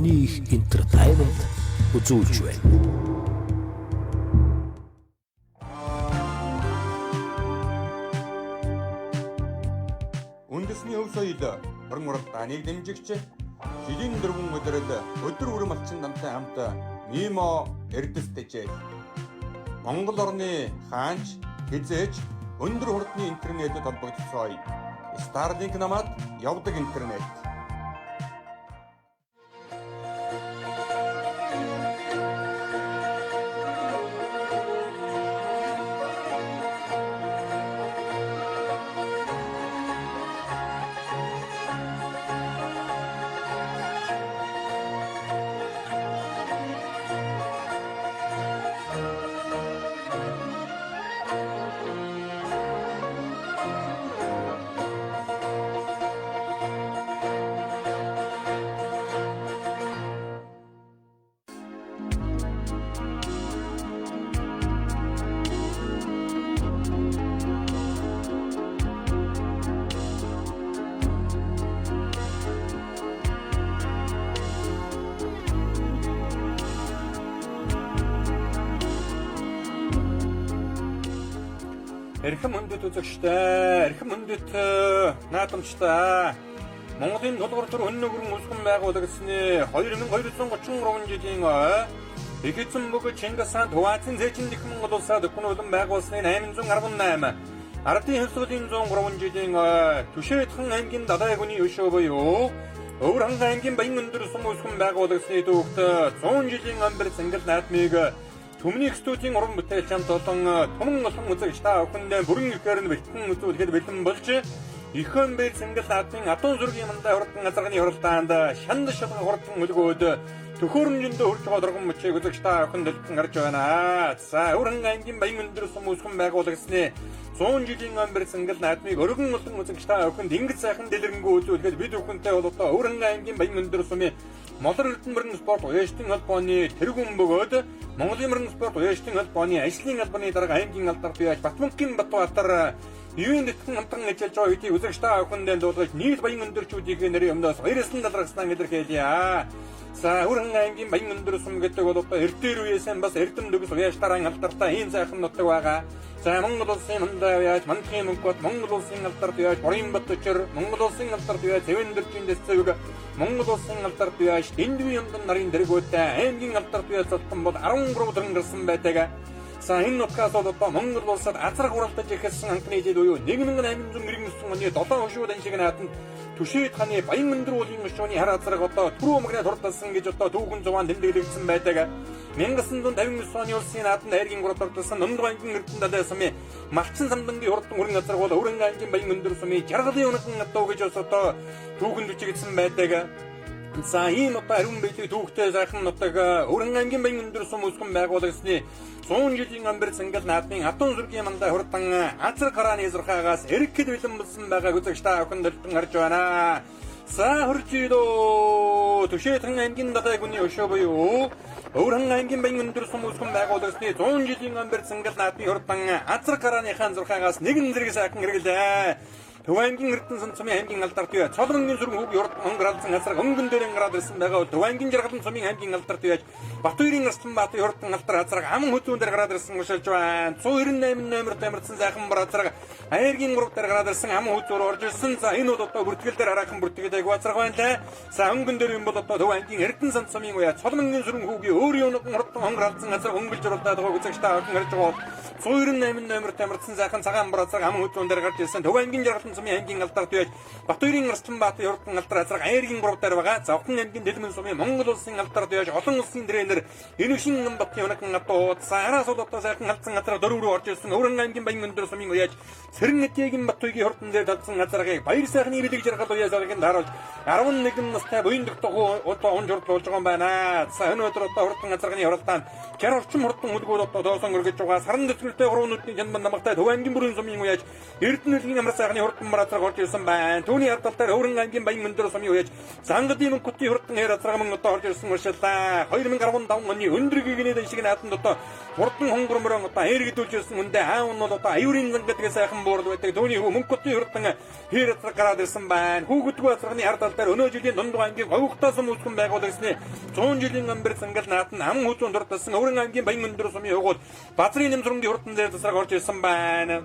хүний их entertainment үзүүлж байна. Үндэсний өв соёл орон уралдааныг дэмжигч жилийн дөрвөн өдрөл өдөр үрм алчин намтай хамт Мимо эрдэстэжээ. Монгол орны хаанч хизээж өндөр хурдны интернетэд холбогдсоё. Starlink намаад явдаг интернет. Эрхэм хүндэт үзэгчтэй, эрхэм хүндэт наадамчтай. Монголын тулгуур төр өнөөгөрөн улсган байгуулагдсны 2233 жилийн их эзэн бөгөөд Чингис хаан Хуваацын зээчин дэх Монгол улсад өхнөлөн байгуулсны 818 ардын хөлсөлийн 103 жилийн Түшээдхэн аймгийн Дадай хүний өшөө буюу Өвөрхөн аймгийн Баян өндөр сум улсган байгуулагдсны түүхт 100 жилийн амбар цэнгэл наадмыг Түмний студийн уран бүтээл чамд олон томон олон үзэгч та бүхэндээ бүрэн ихээр нь бэлтгэн үзүүлэхэд бэлэн болж Ихэн бэр цэнгэл наадмын адуун зургийн мандаа хурдан газарганы хуралдаанд шанд шалган хурдан өлгөөд төхөөрөмжөндөө хурж байгаа дурган мөчийг үзэгч та бүхэнд дэлгэн гарч байна. За Өвөрхөн аймгийн Баян өндөр сум улсган байгуулагдсны 100 жилийн амбар цэнгэл наадмыг өргөн олон үзэгч та бүхэнд ингэж сайхан дэлгэрэнгүй үзүүлэхэд бид бүхэнтэй болоод Өвөрхөн аймгийн Баян өндөр сумын Монгол эрдэнэ спорт уяжтын холбооны тэргүүн бөгөөд Монголын мөрөн спорт уяжтын холбооны ажлын албаны дарга аймгийн алдарт бияж Батмунгийн Батбаатар юунд итгэн хамтран ажиллаж байгаа үеийг үзэгч та бүхэндээ дуулгаж нийт баян өндөрчүүдийн нэрийн өмнөөс баярлан талархсан илэрхийлье. За Өвөрхөн аймгийн Баян өндөр сум гэдэг бол одоо эрдээр үеэсэн бас эрдэм дөгс уяжтараа алдартай ийм сайхан нутаг байгаа. За Монгол улсын мандаа яаж Мандхийн мөнгөд Монгол улсын алдарт яаж Боринбат өчр Монгол улсын алдарт яаж Цэвэндэрчийн дэсцэвэг Монгол улсын алдарт яаж Дэндвийн ямдан нарын дэргүүтэй аймгийн алдарт яаж золтон бол 13 дөрөн гарсан байдаг. За энэ нутгаас бол одоо Монгол улсад азар хуралдаж ихэлсэн анхны жил буюу 1899 оны 7 хошууд аншиг нааданд Түшээд хааны Баян өндөр уулын өшөөний хар азраг одоо түрүү магнад хурдалсан гэж одоо түүхэн зуваан тэмдэглэгдсэн байдаг. 1959 оны улсын нааданд айргийн гурав ордолсон Номдгоо аймгийн эрдэнэ далай сумын Малчин самдангийн хурдан хүрэн азраг бол Өвөрхөн аймгийн Баян өндөр сумын Жаргалын унаган одоо гэж одоо түүхэнд үчигдсэн байдаг. За ийм одоо ариун бэлэг түүхтэй сайхан нутаг Өвөрхөн аймгийн Баян өндөр сум улсган байгуулагдсны 100 жилийн амбар цэнгэл наадмын адуун зургийн мандаа хурдан азар гарааны эзрхаагаас эргэд бэлэн болсон байгаа үзэгч та бүхэнд дэлгэн гарч байна. За хуржидоо Түшээдхэн аймгийн Дадай хүний өшөө буюу Өвөрхөн аймгийн Баян өндөр сум улсган байгуулагдсны 100 жилийн амбар цэнгэл наадмын хурдан азар гарааны хаан зурхаагаас нэгэн зэрэг сайхан хэрэглээ. Төвангийн эрдэнэ сумын аймгийн алдарт бие Цолмонгийн сүрэн хүүг урд онгоралсан азар өнгөн дээрэн гараад ирсэн байгаа. Төвангийн Жаргалан сумын аймгийн алдарт бие Батбаатарын Арсланбаатарын хурдан алдар азар аман хөдөөнд дээр гараад ирсэн уушилж байна. 198 номерт амарсан сайхан бар азар айргийн 3 дээр гараад ирсэн аман хөдөөр орж ирсэн. За энэ бол одоо бүртгэл дээр хараахан бүртгэл айгу азар байна лээ. За өнгөн дээр юм бол одоо Төвангийн эрдэнэ сумын уяа Цолмонгийн сүрэн хүүгийн өөрийн хурдан онгоралсан азар өнгөлж уралдаад байгаа үзэгч та охин харж байгаа. 198 номерт амарсан сайхан цагаан бар азар аман хөдөөнд дээр гарч ирсэн. Төвангийн Жаргалан сумын аймгийн алдарт бие Батбаатарын Арсланбаатарын хурдан алдар азар айргийн 3 дээр байгаа. За Охин аймгийн Дэлмэн сумын Монгол улсын алдарт бие олон улсын тренер Энэшин Намбатын унаган одоо араас бол одоо сайхан алдсан газар дөрөв рүү орж ирсэн. Өвөрхөн аймгийн Баян өндөр сумын уяаж Цэрэн Этигийн Батбагийн хурдан дээр талсан газарыг баяр сайхны бэлэг жаргал уяа заргийн даруулж 11 настай буян дөхтөгөө одоо он журдлуулж байгаа юм байна. За энэ өдөр одоо хурдан газарганы хуралдаанд 60 орчим хурдан хөдгөөл одоо доосон өргөж байгаа. Саран дэвтгэлтэй хурууны хянбан намагтай Төвангийн бүрэн сумын уяаж Эрдэнэлийн амар сайхны хурдан бар азар орж ирсэн байна. Түүний ардталтаар Өвөрхөн аймгийн Баян өндөр сумын уяаж Зангадын мөнгөтийн хурдан хэр азар мөн одоо орж ирсэн уушилаа. 2013 15 оны өндрөгийг нэ шиг наатанд одоо хурдан хонгорморон одоо эргдүүлж ирсэн үндэ аав нь бол одоо аюурын зан гэдэг сайхан буурд байдаг. Дөөний хүү мөнгөтний хурдан хэр атар гараад ирсэн байна. Хүүхдгүй атархны ард тал дээр өнөө жилийн дундуй аймгийн говьхтаас өмсгөн байгуулсан 100 жилийн амбэр зангал наатан ам хүзүүн дуртасан Өргөн аймгийн Баян өндөр сумын өгөөд Базрын нэмсрэнгийн хурдан дээр засраг орж ирсэн байна.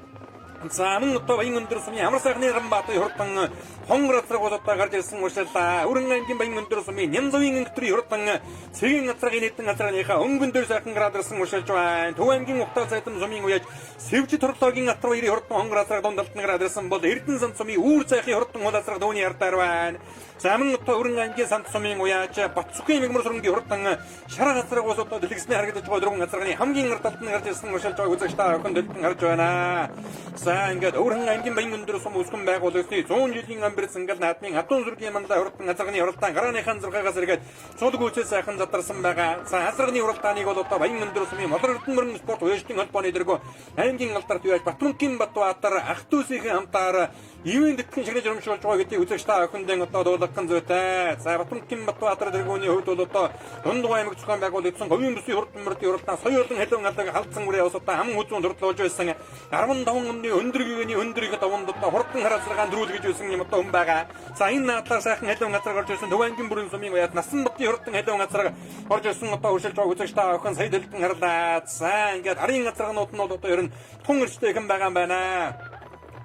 За мөн одоо Баян өндөр сумын амар сайхны Рамбатай хурдан хонгор атарх болоод гарч ирсэн уушаалаа. Өргөн аймгийн Баян өндөр сумын Нямзовын өнгөтрийн хурдан цэгийн атархын нийтэн атархныхаа өнгөн дээр сайхан гараад ирсэн уушаалж байна. Төв аймгийн Ухтаа цайтам сумын уяж Сэвжид хурлоогийн атар баярын хурдан хонгор атарх дундалт нь гараад ирсэн бол Эрдэнэ сан сумын үүр цайхын хурдан хол атарх дууны ардаар байна. За мөн одоо Өргөн аймгийн Сант сумын уяж Батцүкийн мэгмар сүрэнгийн хурдан шараа атарх болоод дэлгэсний харагдаж байгаа дөрвөн атархны хамгийн ардалт нь гарч ирсэн уушаалж байгааг үзэж та охин дэлгэн харж байна. За ингээд Өргөн аймгийн Баян өндөр сум үсгэн байгуулагдсан 100 жилийн амбэрс ингээд наадмын хатуун зүргийн мандаа хурдан азарганы уралдаан гарааныхан зургаагаас эргээд цуг гүйцээс сайхан задарсан байгаа. За азарганы уралдааныг бол одоо Баян өндөр сумын Молор Эрдэнэ спорт уяжтын холбооны дэргөө аймгийн алдарт уяж Батмункин Батбаатар ах дүүсийн хамтаар ивэн дэтгэн шигнэж урамшуулж байгаа гэдгийг үзэж та охиндэн одоо дуулгах зүйтэй. За Батмункин Батбаатар дэргөөний хувьд бол одоо Дундгой аймаг зохион байгуулагдсан говийн бүсийн хурдан мөрдийн уралдаан соёолон хэлэн алаг халдсан үрээ ус одоо ам хүзүүн дурдлуулж байсан 15 оны өндрөгийн өндрийг давнд одоо хурдан хараалгаанд дөрүүл гэж үсэн юм одоо хүн байгаа. За энэ наадаар сайхан хэлэн газар орж ирсэн Төв аймгийн бүрэн сумын уяад Насан Батны хурдан хэлэн газар орж ирсэн одоо үршилж байгаа үзэж та охин сая дэлгэн харлаа. За ингээд арын газаргнууд нь бол одоо ер нь тун эрчтэй хэн байгаа юм байна.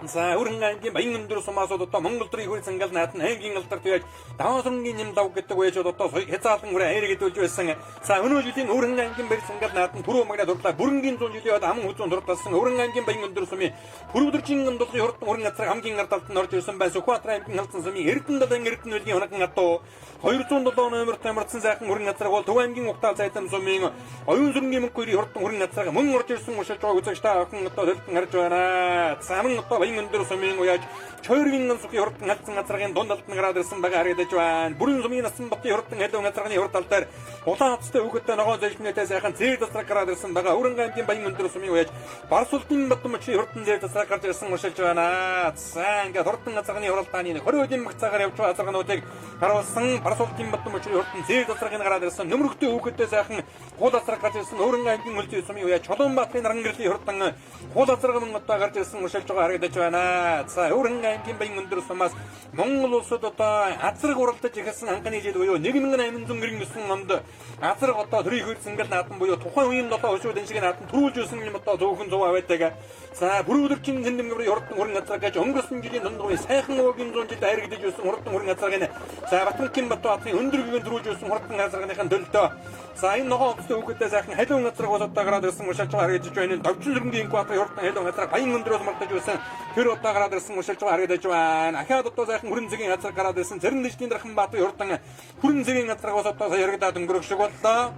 За Өргөн аймгийн Баян өндөр сумаас одоо Монгол төрийн хөрийн цангал наатан аймгийн алдарт байж даваасрынгийн нэмдав гэдэг байж одоо хязаалан үрэ хайр гэдүүлж байсан. За өнөө жилийн Өргөн аймгийн барь цангал наатан түрүү магнаа дурлаа бүрэнгийн 100 жилийн ам хүзүүн дурталсан Өргөн аймгийн Баян өндөр сумын бүрөвдөржин амдуулын хурдан өргөн газар хамгийн ардалт нь орж ирсэн байна. Сүхбаатар аймгийн халдсан сумын Эрдэнэ далайн Эрдэнэ үлгийн хоногн атуу 207 номер тамирсан сайхан өргөн газар бол Төв аймгийн Ухтаа цайтам сумын оюун сүрэнгийн мөнгөөрийн хурдан өргөн газар мөн орж ирсэн уушилж байгааг үзэж та охин одоо дэлгэн харж байна. За мөн одоо Баян өндөр сумын уяж Чойргийн сухи хурдан халдсан газрын дундалт нь гараад ирсэн байгаа харагдаж байна. Бүрэн сумын Насан Батны хурдан хэлэн газрын хурдтал дээр улаан хацтай өгөдтэй ногоо зэлхнэтэй сайхан зээг засраг гараад ирсэн байгаа. Өргөн аймгийн Баян өндөр сумын уяж Барсултын Батмчи хурдан зээг засраг гарч ирсэн уушилж байна. За ингээд хурдан газрын хуралдааны 20 өдрийн мэг цагаар явж байгаа газрынуудыг харуулсан Барсултын Батмчи хурдан зээг засрагын гараад ирсэн нөмрөгтэй өгөдтэй сайхан хул засраг гарч ирсэн Өргөн аймгийн Үлзий сумын уяж Чулуунбаатарын Нарангэрлийн хурдан хул засраг мөн одоо гарч ирсэн уушилж байгаа харагдаж байна. За Өргөн аймгийн Баян өндөр сумаас Монгол улсад одоо азраг уралдаж ихсэн анхны жил буюу 1899 онд азраг одоо төрийн хөрс ингээл наатан буюу тухайн үеийн одоо өшөөдөн шиг наатан төрүүлж өсөн юм одоо зөвхөн 100 байдаг. За бүрүүлэгчийн зэндэмгэрийн хурдан өргөн газар гэж өнгөрсөн жилийн дундгой сайхан уугийн 100 жилд хайргдэж өсөн хурдан өргөн газрын за Батмункин Батбаатарын өндрөгийн төрүүлж өсөн хурдан газрынхаа төлтөө за энэ ногоо өстэй хүүхэдтэй сайхан халуун газрыг бол одоо гараад ирсэн уушилж байгаа харагдаж байна. Довчин зүрхэнгийн экватор хурдан халуун газар Баян өндрөөс мартаж өсөн тэр одоо гараад ирсэн уушилж байгаа харагдаж байна. Ахаад одоо сайхан хүрэн зэгийн газар гараад ирсэн Цэрэн дэжлийн дархан Баатарын хурдан хүрэн зэгийн газар бол одоо яригдаад өнгөрөх шиг боллоо.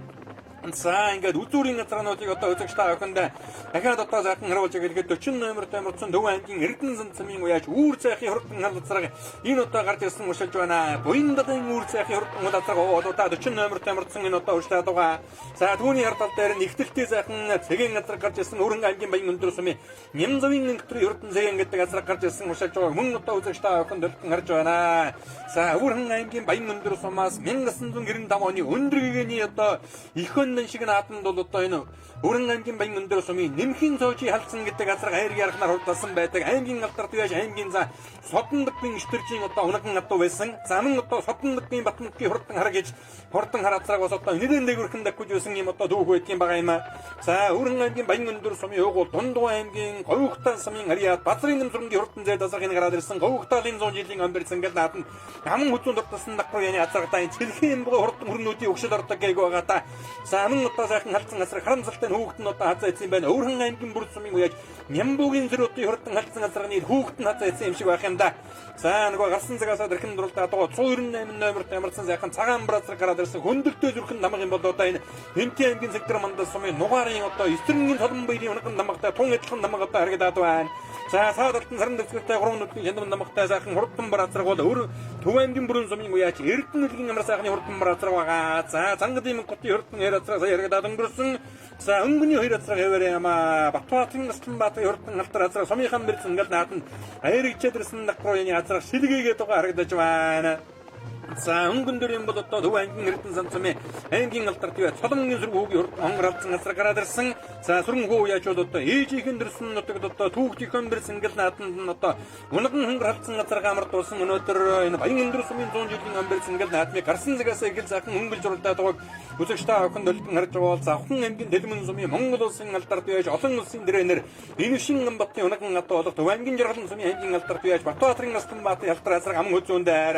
За ингээд үзүүрийн газрынуудыг одоо үзэгч та охинд дахиад одоо сайхан харуулж ирэхэд 40 номер тамирсан Төв аймгийн Эрдэнэ сан сумын уяж үүр цайхын хурдан газар энэ одоо гарч ирсэн уушилж байна. Буян далайн үүр цайхын хурдан газар одоо 40 номер тамирсан энэ одоо урьдчилаад байгаа. За түүний хардал дээр нэгдэлтэй сайхан цэгийн газар гарч ирсэн Өргөн аймгийн Баян өндөр сумын Нямзовын өнгөтрийн хурдан цэгийн гэдэг газар гарч ирсэн уушилж байгаа. Мөн одоо үзэгч та охинд дэлгэн харж байна. За Өргөн аймгийн Баян өндөр сумаас 1995 оны өндрөгийн одоо их шиг наатанд бол одоо энэ Өргөн аймгийн Баян өндөр сумын Нэмхийн цоожи халдсан гэдэг газар хайр ярахнаар хурдсан байдаг. Аймгийн алдарт уяж аймгийн за Содондгийн иштержийн одоо унаган атуу байсан. За мөн одоо Содондгийн Батмункийн хурдан хар гэж хурдан хараацраг бас одоо нэрэн дээгүүрхэн даггүйж байсан юм одоо дүүх байдгийн байгаа юм аа. За Өргөн аймгийн Баян өндөр сумын өгүүл Дундгой аймгийн Говьхтаа сумын Ариад Базрын нэмсрэнгийн хурдан зээл дасахын гараад ирсэн Говьхтаалын 100 жилийн амбэрс ингээд наатан аман хүзүүн дуртасан дагвар яны азаргатай цэлхийн бого хурдан хөрнүүдийн өгшөл ордог гээг байгаа та. За мөн одоо сайхан халдсан газар харамсалтай хүүхэд нь одоо хазаа ийсэн байна. Өргөн аймгийн бүр сумын уяж Нямбугийн зэрүүдийн хурдан халдсан газрын хүүхэд нь хазаа ийсэн юм шиг байх юм да. За нөгөө гарсан цагаасаа дэрхэн дурлаа одоо 198 номер тамирсан сайхан цагаан бразар гараад ирсэн хөндлөлтөө зүрхэн намаг юм бол одоо энэ Хэнти аймгийн сектор мандас сумын нугаарын одоо эсрэнгийн солон баярын унаган намагтай тун эдлхэн намаг одоо харагдаад байна. За саадалтан саран дэвсгэртэй 3 нүдний шандам намагтай сайхан хурдан бразар бол Төв аймгийн бүрэн сумын уяж Эрдэнэ үлгийн амар сайхны хурдан бразар байгаа. За Цангадын Мөнгөтийн хурдан ярацраа ярагдаад өнгөрсөн. За өнгөний хоёр азраг хэвээрээ яма Батбаатарын Настанбаатарын хурдан алтар азраг сумынхан бэрц ингээл наатан хайргчээд ирсэн дагрууны азраг шилгээгээд байгаа харагдаж байна. За өнгөн дөр юм бол одоо Төв аймгийн Эрдэнэ сан сумын аймгийн алдар төвөө цолонгийн сүрэг хүүгийн хурдан хонгоралцсан газар гараад ирсэн. За сүрэн хүү яаж бол одоо ээжийнхэн дэрсэн нутагт одоо түүхтийнхэн дэрсэн гэл наатанд нь одоо унган хонгоралцсан газар гамар дуусан өнөөдөр энэ баян өндөр сумын 100 жилийн амбэрсэн гэл наатмыг гарсан загаас игэл захан хөнгөлж уралдаад байгааг үзэгч та охин долтон харж байгаа бол завхан аймгийн дэлмэн сумын Монгол улсын алдар төвөөж олон улсын дэрэнэр энэ шин амбатын унган ат болох Төвангийн жаргалан сумын аймгийн алдар төвөөж Батбаатарын Астан баатар ялтар азар ам хөзөөндээр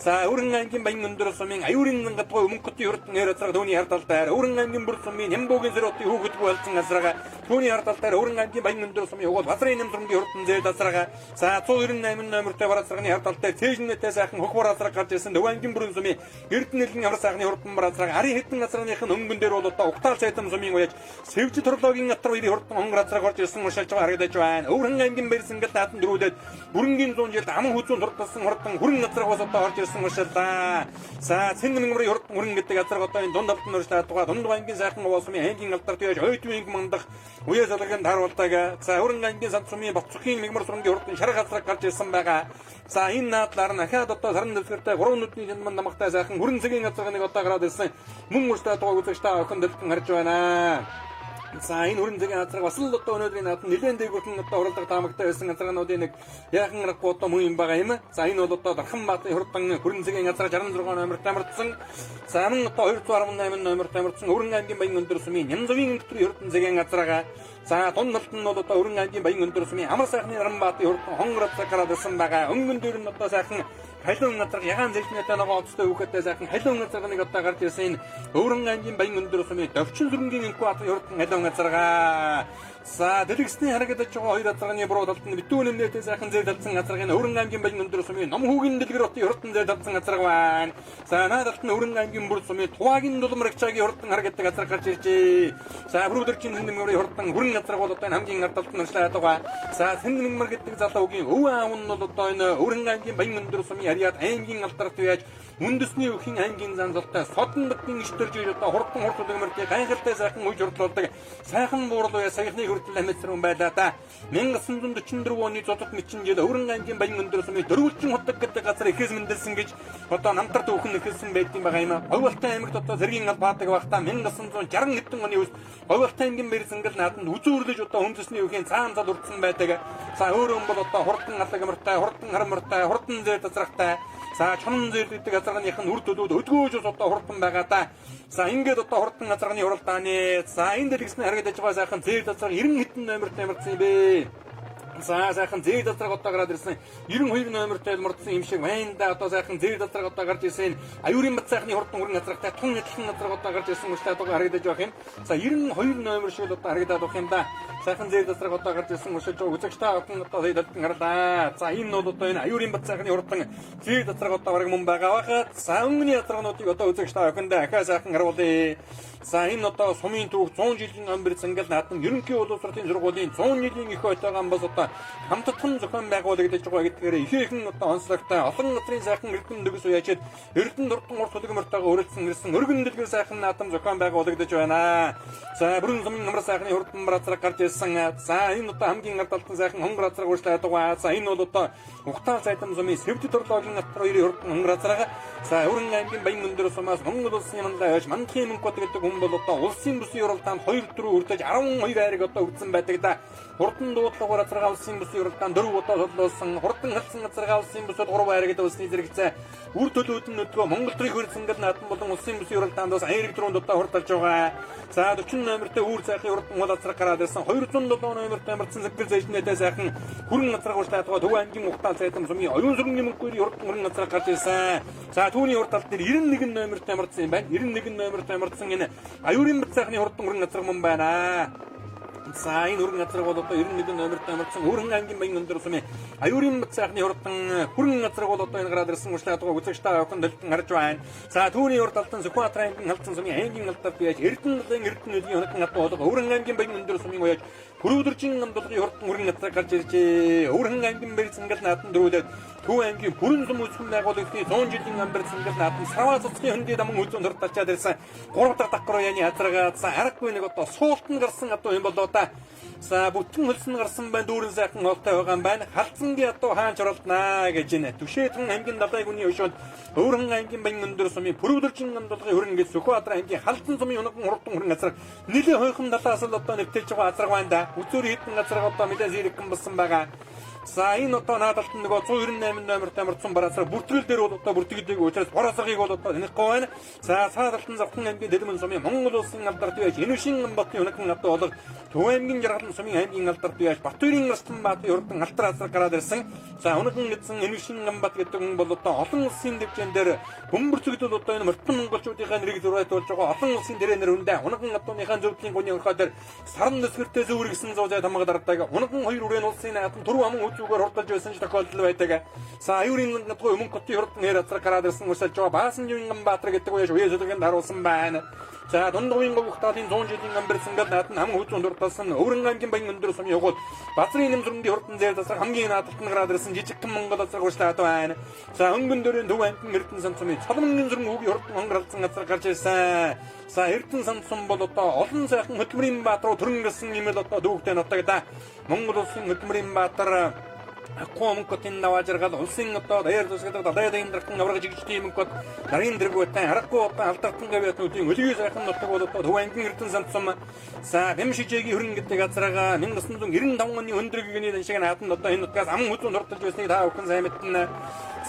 за өргөн аймгийн баян өндөр сумын аюурын гадгой өмнөкөтийн хурдан нэр азар төвний хардалдаар өргөн аймгийн бүр сумын Нямбогийн зэротын хүүхэдгүй болсон азарга төвний хардалдаар өргөн аймгийн баян өндөр сумын угол Базрын нэмтрэмгийн хурдан зээл азарга за 198 номертэй бар азарганы хардалдаар цэжнэтээ сайхан хөхвар азар гарч ирсэн Төвангийн бүрэн сумын Эрдэнэлгийн ямар сайхны хурдан бар азарга ари хэдэн азаргийнхын өнгөн дээр бол одоо угтаал цайтам сумын уяж сэвж төрлөгийн атар үеийн хурдан хонгор азар гарч ирсэн уншилж байгаа харагдаж байна. Өргөн аймгийн бэрсэн гэл наатан дөрүүлээд бүрэнгийн 100 жилд ам хүзүүн турталсан хурдан хүрэн азарга бас одоо орж ирсэн уншиллаа. За Цэнгэнмөрийн хурдан хүрэн гэдэг азарга одоо энэ дунд автан өршлээд байгаа дунд аймгийн сайхан уул сумын аймгийн алдар төвөж ойтвинг мандах уяа залгагийн таруултайга за өргөн аймгийн сан сумын Батцхийн мигмар сургийн хурдан шарах азарга гарч ирсэн байгаа. За энэ наадлаар нь ахаад одоо саран дэвсгэртэй 3 нүдний жинман намагтай сайхан хүрэн цагийн азаргыг одоо гараад ирсэн мөн урьдаа тугааг үзэж та охин дэлгэн харж байна. За энэ хүрэн цагийн азарга бас л одоо өнөөдрийн наадад нэлээд дээгүүрхэн одоо уралдаг таамагтай байсан азаргаануудын нэг яахан аргагүй одоо мөн юм байгаа юм. За энэ бол одоо Дархан баатарын хурдан хүрэн цагийн азарга 66 номерт амардсан. За мөн одоо 218 номерт амардсан өргөн аймгийн баян өндөр сумын Нямзовын өндөрийн хурдан цагийн азарга. За дундалт нь бол одоо өргөн аймгийн баян өндөр сумын Амар сайхны Наранбаатарын хурдан хонгор азарга гараад ирсэн байгаа. Өнгөн дээр нь одоо сайхан халуун азарга ягаан зэлжнэтэй нөгөө онцтой хүүхэдтэй сайхан халуун азарганыг одоо гарч ирсэн өргөн аймгийн баян өндөр сумын Довчин сүрэнгийн инкубатор хурдан халуун азарга. За дэлгэсний харагдаж байгаа хоёр азарганы буруу талд нь битүүн нэмнэтэй сайхан зээл талдсан азаргын өргөн аймгийн баян өндөр сумын Ном хүүгийн дэлгэр хотын хурдан зээл талдсан азарга байна. За наадалт нь өргөн аймгийн бүр сумын Туваагийн дулмрагчаагийн хурдан харагддаг азарга гарч иржээ. За бүрүүдэрчийн нэмгэрийн хурдан хүрэн азарга бол одоо энэ хамгийн ардалт нь өршлээд байгаа. За Сэндмэр гэдэг залуугийн өв аав нь бол одоо энэ өргөн аймгийн баян өндөр сумын Ариад аймгийн алдар төвөөж үндэсний өвхийн аймгийн занзалтай Содондгийн иштерж одоо хурдан хурд өгмөртэй гайхалтай сайхан үж урдлуулдаг сайхан буурлуу саяхны хүртэл амьдсран байлаа да. 1944 оны зодод мэчин жил өргөн аймгийн баян өндөр сумын Дөрвөлжин хотог гэдэг газар ихэс мэндэлсэн гэж одоо намтар дүүхэн ихэсэн байдсан байгаа юм. Говьалтай аймагт одоо зэргийн албаадаг багтаа 1960 хэдэн оны үст Говьалтай аймгийн бэрсэнгэл нааданд үзүүрлэж одоо үндэсний өвхийн цаан зал урдсан байдаг. За өөрөө бол одоо хурдан алаг амартай, хурдан харамартай, хурдан зээл тазрахтай за чонон зээл гэдэг азарганых нь үр төлөвд өдгөөж одоо хурдан байгаа да. За ингээд одоо хурдан азарганы уралдааны за энэ дэлгэсний харагдаж байгаа сайхан зээл азарга 90 хэдэн номерт амарсан юм бэ. За сайхан зээл азарга одоо гараад ирсэн 92 номертэй мордсон юм шиг байна да. Одоо сайхан зээл азарга одоо гарч ирсэн аюурын бат сайхны хурдан хүрэн азаргатай тун нэтлэн азарга одоо гарч ирсэн учраас одоо харагдаж байгаа юм. За 92 номер шиг одоо харагдаад байгаа юм да. Сайхан зээл азарга одоо гарч ирсэн учраас үзэгч та охин одоо зээл гарлаа. За энэ бол одоо энэ аюурын бат сайхны хурдан зээл азарга одоо бараг мөн байгаа байхад за өмнөний азаргаануудыг одоо үзэгч та охин да ахаа сайхан харуулъя. За энэ одоо сумын түүх 100 жилийн амбэр цангал наатан ерөнхий улс орны сургуулийн 100 жилийн их ойтойгоо бас одоо хамтдхан зохион байгуулагдаж байгаа гэдгээр ихээхэн одоо онцлогтой олон газрын сайхан эрдэм дэгэс уяачид эрдэнэ дурдан урт хөдөлмөртэйгээ өрөлдсөн ирсэн өргөн дэлгэр сайхан наатан зохион байгуулагдаж байна. За бүрэн сумын амар сайхны хурдан бар азарга гарч ирсэн. За энэ одоо хамгийн ардалтан сайхан хонгор азарга урьшлаад байгаа. За энэ бол одоо Ухтаал цайтам сумын Сэвд төрлөгийн атар хоёрын хурдан хонгор азарга. За өргөн аймгийн баян өндөр сумаас Монгол улсын мандаа хойш Мандхийн мөнгөт гэдэг бол одоо улсын бүсийн уралдаанд 2 4 үрдэж 12 хайрыг одоо өгсөн байдаг да. Хурдан дуудлагаар азаргаа улсын бүсийн уралдаанд 4 удаа толлуулсан. Хурдан халсан азаргаа улсын бүсэд 3 хайрыг өсний зэрэгцээ. Үр төлөвд нь өдгөө Монгол төрийн хөрсөнгөл наатан болон улсын бүсийн уралдаанд бас хайрыг 4 удаа хурдалж байгаа. За 40 номертэй үүр сайхны хурдан уул азарга гараад ирсэн. 207 номертэй амарсан зэгдэр зэжнэтэй сайхан хүрэн азарга урьшлаад байгаа. Төв аймгийн Ухтаал цайтам сумын оюун сүргийн мөнгөний хурдан хүрэн азарга гарч ирсэн. За түүний урд талд дээр 91 номертэй амарсан юм байна. 91 номертэй амарсан энэ аюурын бат сайхны хурдан хүрэн азарга мөн байна. За энэ хүрэн азарга бол одоо 91 номертэй амарсан өргөн аймгийн баян өндөр сумын аюурын бат сайхны хурдан хүрэн азарга бол одоо энэ гараад ирсэн ушлаад байгаа үзэгч та охин дэлгэн харж байна. За түүний урд талд нь Сүхбаатар аймгийн халдсан сумын аймгийн алдар бияж Эрдэнэлийн Эрдэнэлийн хоног хат болго өргөн аймгийн баян өндөр сумын уяж Бүрүүдэржин намдуулгын хурдан хүрэн газар гарч иржээ. Өвөрхөн аймгийн мэрэг цэнгэл наатан дөрүүлээд Төв аймгийн бүрэн сүм үүсгэн байгуулагчдын 100 жилийн амбар цэнгэл наатан Сарваа цэцгийн хөндөд аман үзүүн дуртачаад ирсэн 3 дахь давхар яаны хазаргаадсан аргагүй нэг одоо суултан гарсан одоо юм болоо та. За бүтэн хөлсөн гарсан байна дүүрэн сайхан олтой байгаа юм байна. Халдсангийн одоо хаанч оролднаа гэж байна. Түшээдэн аймгийн далай гүний өшөөд Өвөрхөн аймгийн баян өндөр сумын Бүрүүдэржин намдуулгын хөрөнгө гэж Сүхбаатар аймгийн Халдсан сумын унаган хурдан хүрэн газар нэлээ хойхон далаас л одоо нэвтэлж байгаа газар байна да. Үзүүр хитэн газар одоо мэдээ зэрэгхэн болсон байгаа. За энэ одоо наадалт нөгөө 198 номертой амарцсан бараасаар бүртгэл дээр бол одоо бүртгэдэг учраас боросгыг бол одоо танихгүй байна. За цаадалтан завхан аймгийн Дэлмэн сумын Монгол улсын алдарт байж Энүшин Амбатын унагхан одоо болог Төв аймгийн Жаргалан сумын аймгийн алдарт байж Батбаярын Арстан Баатарын урдан алтар азар гараад ирсэн. За унагхан гэсэн Энүшин Амбат гэдэг хүн бол одоо олон улсын дэвжэн дээр бөмбөрцөгдөл одоо энэ мөртөн монголчуудын нэрийг зурайтуулж байгаа олон улсын дэрэнэр үндэ унагхан атууныхаа зөвлөлийн гүний өрхөө дээр саран дэсгэртээ зөөргсөн зуужаа тамгадардаг унагхан хоёр үрийн улсын наатан түрүү аман зүгээр хурдалж байсан ч тохиолдол байдаг. За аюурын гадгүй өмнө хотын хурдан нэр азар гараад ирсэн усалж байгаа Баасан Живин Баатар гэдэг үеж үеэсэлгэнд харуулсан байна. За дундгын говхтаатын 100 жилийн амбар цэнгэл наатан ам хүзүүн дурталсан Өвөрхөн аймгийн баян өндөр сумын явгууд Базрын нэмзүрмдийн хурдан зэр засаг хамгийн наадтан гараад ирсэн жижигхэн Монгол азар гуйшлаад байна. За өнгөн дөрөв Төв аймгийн Эрдэнэ сан сумын Цолмонгийн зүрм хүүгийн хурдан хонгоролцсон газар гарч ирсэн. За Эрдэнэ сан сум бол одоо олон сайхан хөтмөрийн баатар төрөн гэсэн юм л одоо дүүхтэй нутагда Монгол улсын хөтмөрийн баатар Аккуамкотын наважиргал улсын одоо даяар тусгадаг далайдын дракон аврагж игчтэй юм код нарийн дэргүүтэн харахгүй одоо алдартан гавьяатнуудын өлий сайхан нутаг бол одоо Төв аймгийн Эрдэнэ сан сум. За Бямшижээгийн хөрөнгө гэдэг газараа 1995 оны өндрөгний шиг наатан одоо энэ нутгаас ам хүзүүн дурталж байсныг та бүхэн сайн мэднэ.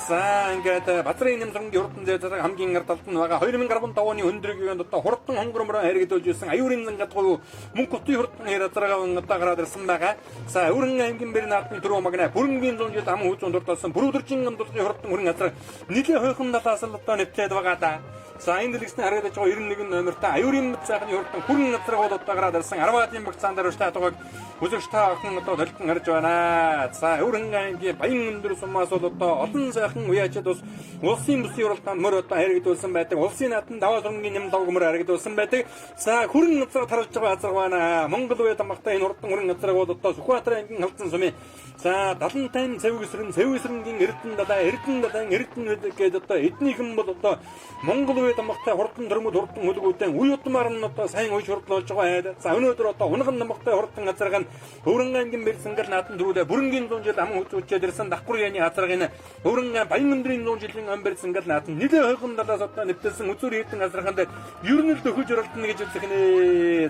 За ингээд Базрын нэмзүрмдийн хурдан зэр засаг хамгийн ардалт нь байгаа 2015 оны өндрөгийн одоо хурдан хонгормороо хэрэгдүүлж ирсэн аюурын гадгүй мөнх хотын хурдан нэр азаргаа одоо гараад ирсэн байгаа. За Өвөрхөн аймгийн бэр наадмын түрүү магнаа бүрэнгийн 100 жил ам хүзүүн дурталсан Бүрүүдэржин намдуулгын хурдан хүрэн газар нэлээ хойхон талаас л одоо нэвтээд байгаа да. За энэ дэлгэцний харагдаж байгаа 91 номертой аюурын мэд сайхны хурдан хүрэн газар бол одоо гараад ирсэн Арваадын багцаан дээр штатыг үзэгч та охин одоо толтон харж байна. За Өвөрхөн аймгийн баян өндөр сумаас бол одоо олон сайхан уяачид ус улсын бүсийн уралдаанд мөр одоо харагдуулсан байдаг. Улсын наатан даваа сурнгийн нэм давгмөр харагдуулсан байдаг. За хүрэн газар тарж байгаа азар байна. Монгол үе тамагтай энэ хурдан хүрэн газар бол одоо Сүхбаатар аймгийн Халдсан сумын за 75 цэвгсрэнгийн Эрдэнэ далайн гэдэг одоо эднийхэн бол одоо Монгол үе тамагтай хурдан төрмөд хурдан хөлгүүдэн үе удмаар нь одоо сайн уйж хурдлуулж байгаа. За өнөөдөр одоо унаган намагтай хурдан газарга нь Өвөрхөн аймгийн мэрэг цэнгэл наатан дөрүүлээ бүрэнгийн 100 жил ам хүзүүлчээд ирсэн давхар яаны хазаргын Өвөрхөн баян өндрийн 100 жилийн амбар цэнгэл наатан нэлээ хойхон далаас одоо нэвтэлсэн үзүүр хэдэн газархан дээр ер нь л дөхөж оролдоно гэж үзэх нэ.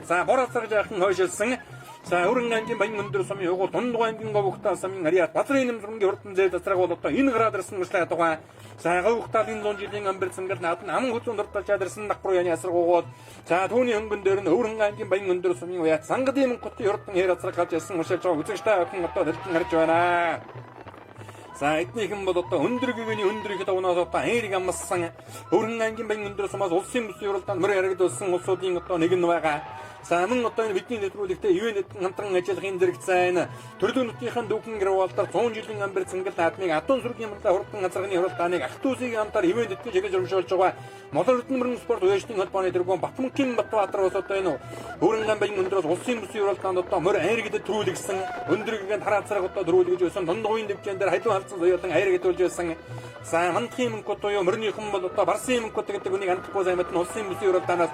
За бор хазарж яахан хойшилсан. За Өвөрхөн аймгийн баян өндөр сумын явгууд Дундгой аймгийн говхтаа самын Ариат Базрын нэмзүрмдийн хурдан зэр засаг бол одоо энэ гараад ирсэн мэтлээ байгаа. За говхтаалын 100 жилийн амбар цэнгэл наатан ам хүзүүн дурталчаад ирсэн давхар яаны асаргуугаад за түүний хөнгөн дээр нь Өвөрхөн аймгийн баян өндөр сумын уяат Сангадын хотын хурдан хэр асар гарч ирсэн уншиж байгаа үзэгчтэй охин одоо дэлгэн харж байна. За эднийхэн бол одоо өндрөгний өндрөөхөд унаас одоо хэрэг амссан Өвөрхөн аймгийн баян өндөр сумаас улсын бүсийн уралдаанд мөр харагдуулсан улсуудын одоо нэг нь байгаа. За мөн одоо энэ бидний нэвтрүүлэгтээ ЮН-д хамтран ажиллахын зэрэгцэн төрөлөө нутгийнхаа дүүхэн гэрвалтаар 100 жилийн амбар цэнгэл наадмыг адуун сүргийн хамтлаа хурдан газарганы хуралдааныг ах トゥ усгийн хамтаар ЮН-д чиглэж урамшуулж байгаа. Монгол Эрдэнэ мөрөн спорт уяачдын холбооны тэргүүн Батмөнхийн Батбаатар ус одоо энэ Өвөрхөн баян өндөрөөс улсын бүсийн уралдаанд одоо мөр айргдэд төрүүлгсэн өндрөгийн хараацраг одоо төрүүлгэж байсан дундгойн дэвжэн дээр халуун халдсан соёолон айргдуулж байсан. За мандхийн мөнгөт буюу мөрнийхэн бол одоо барсын мөнгөт гэдэг үнийг андахгүй сайн мэднэ улсын бүсийн уралдаанаас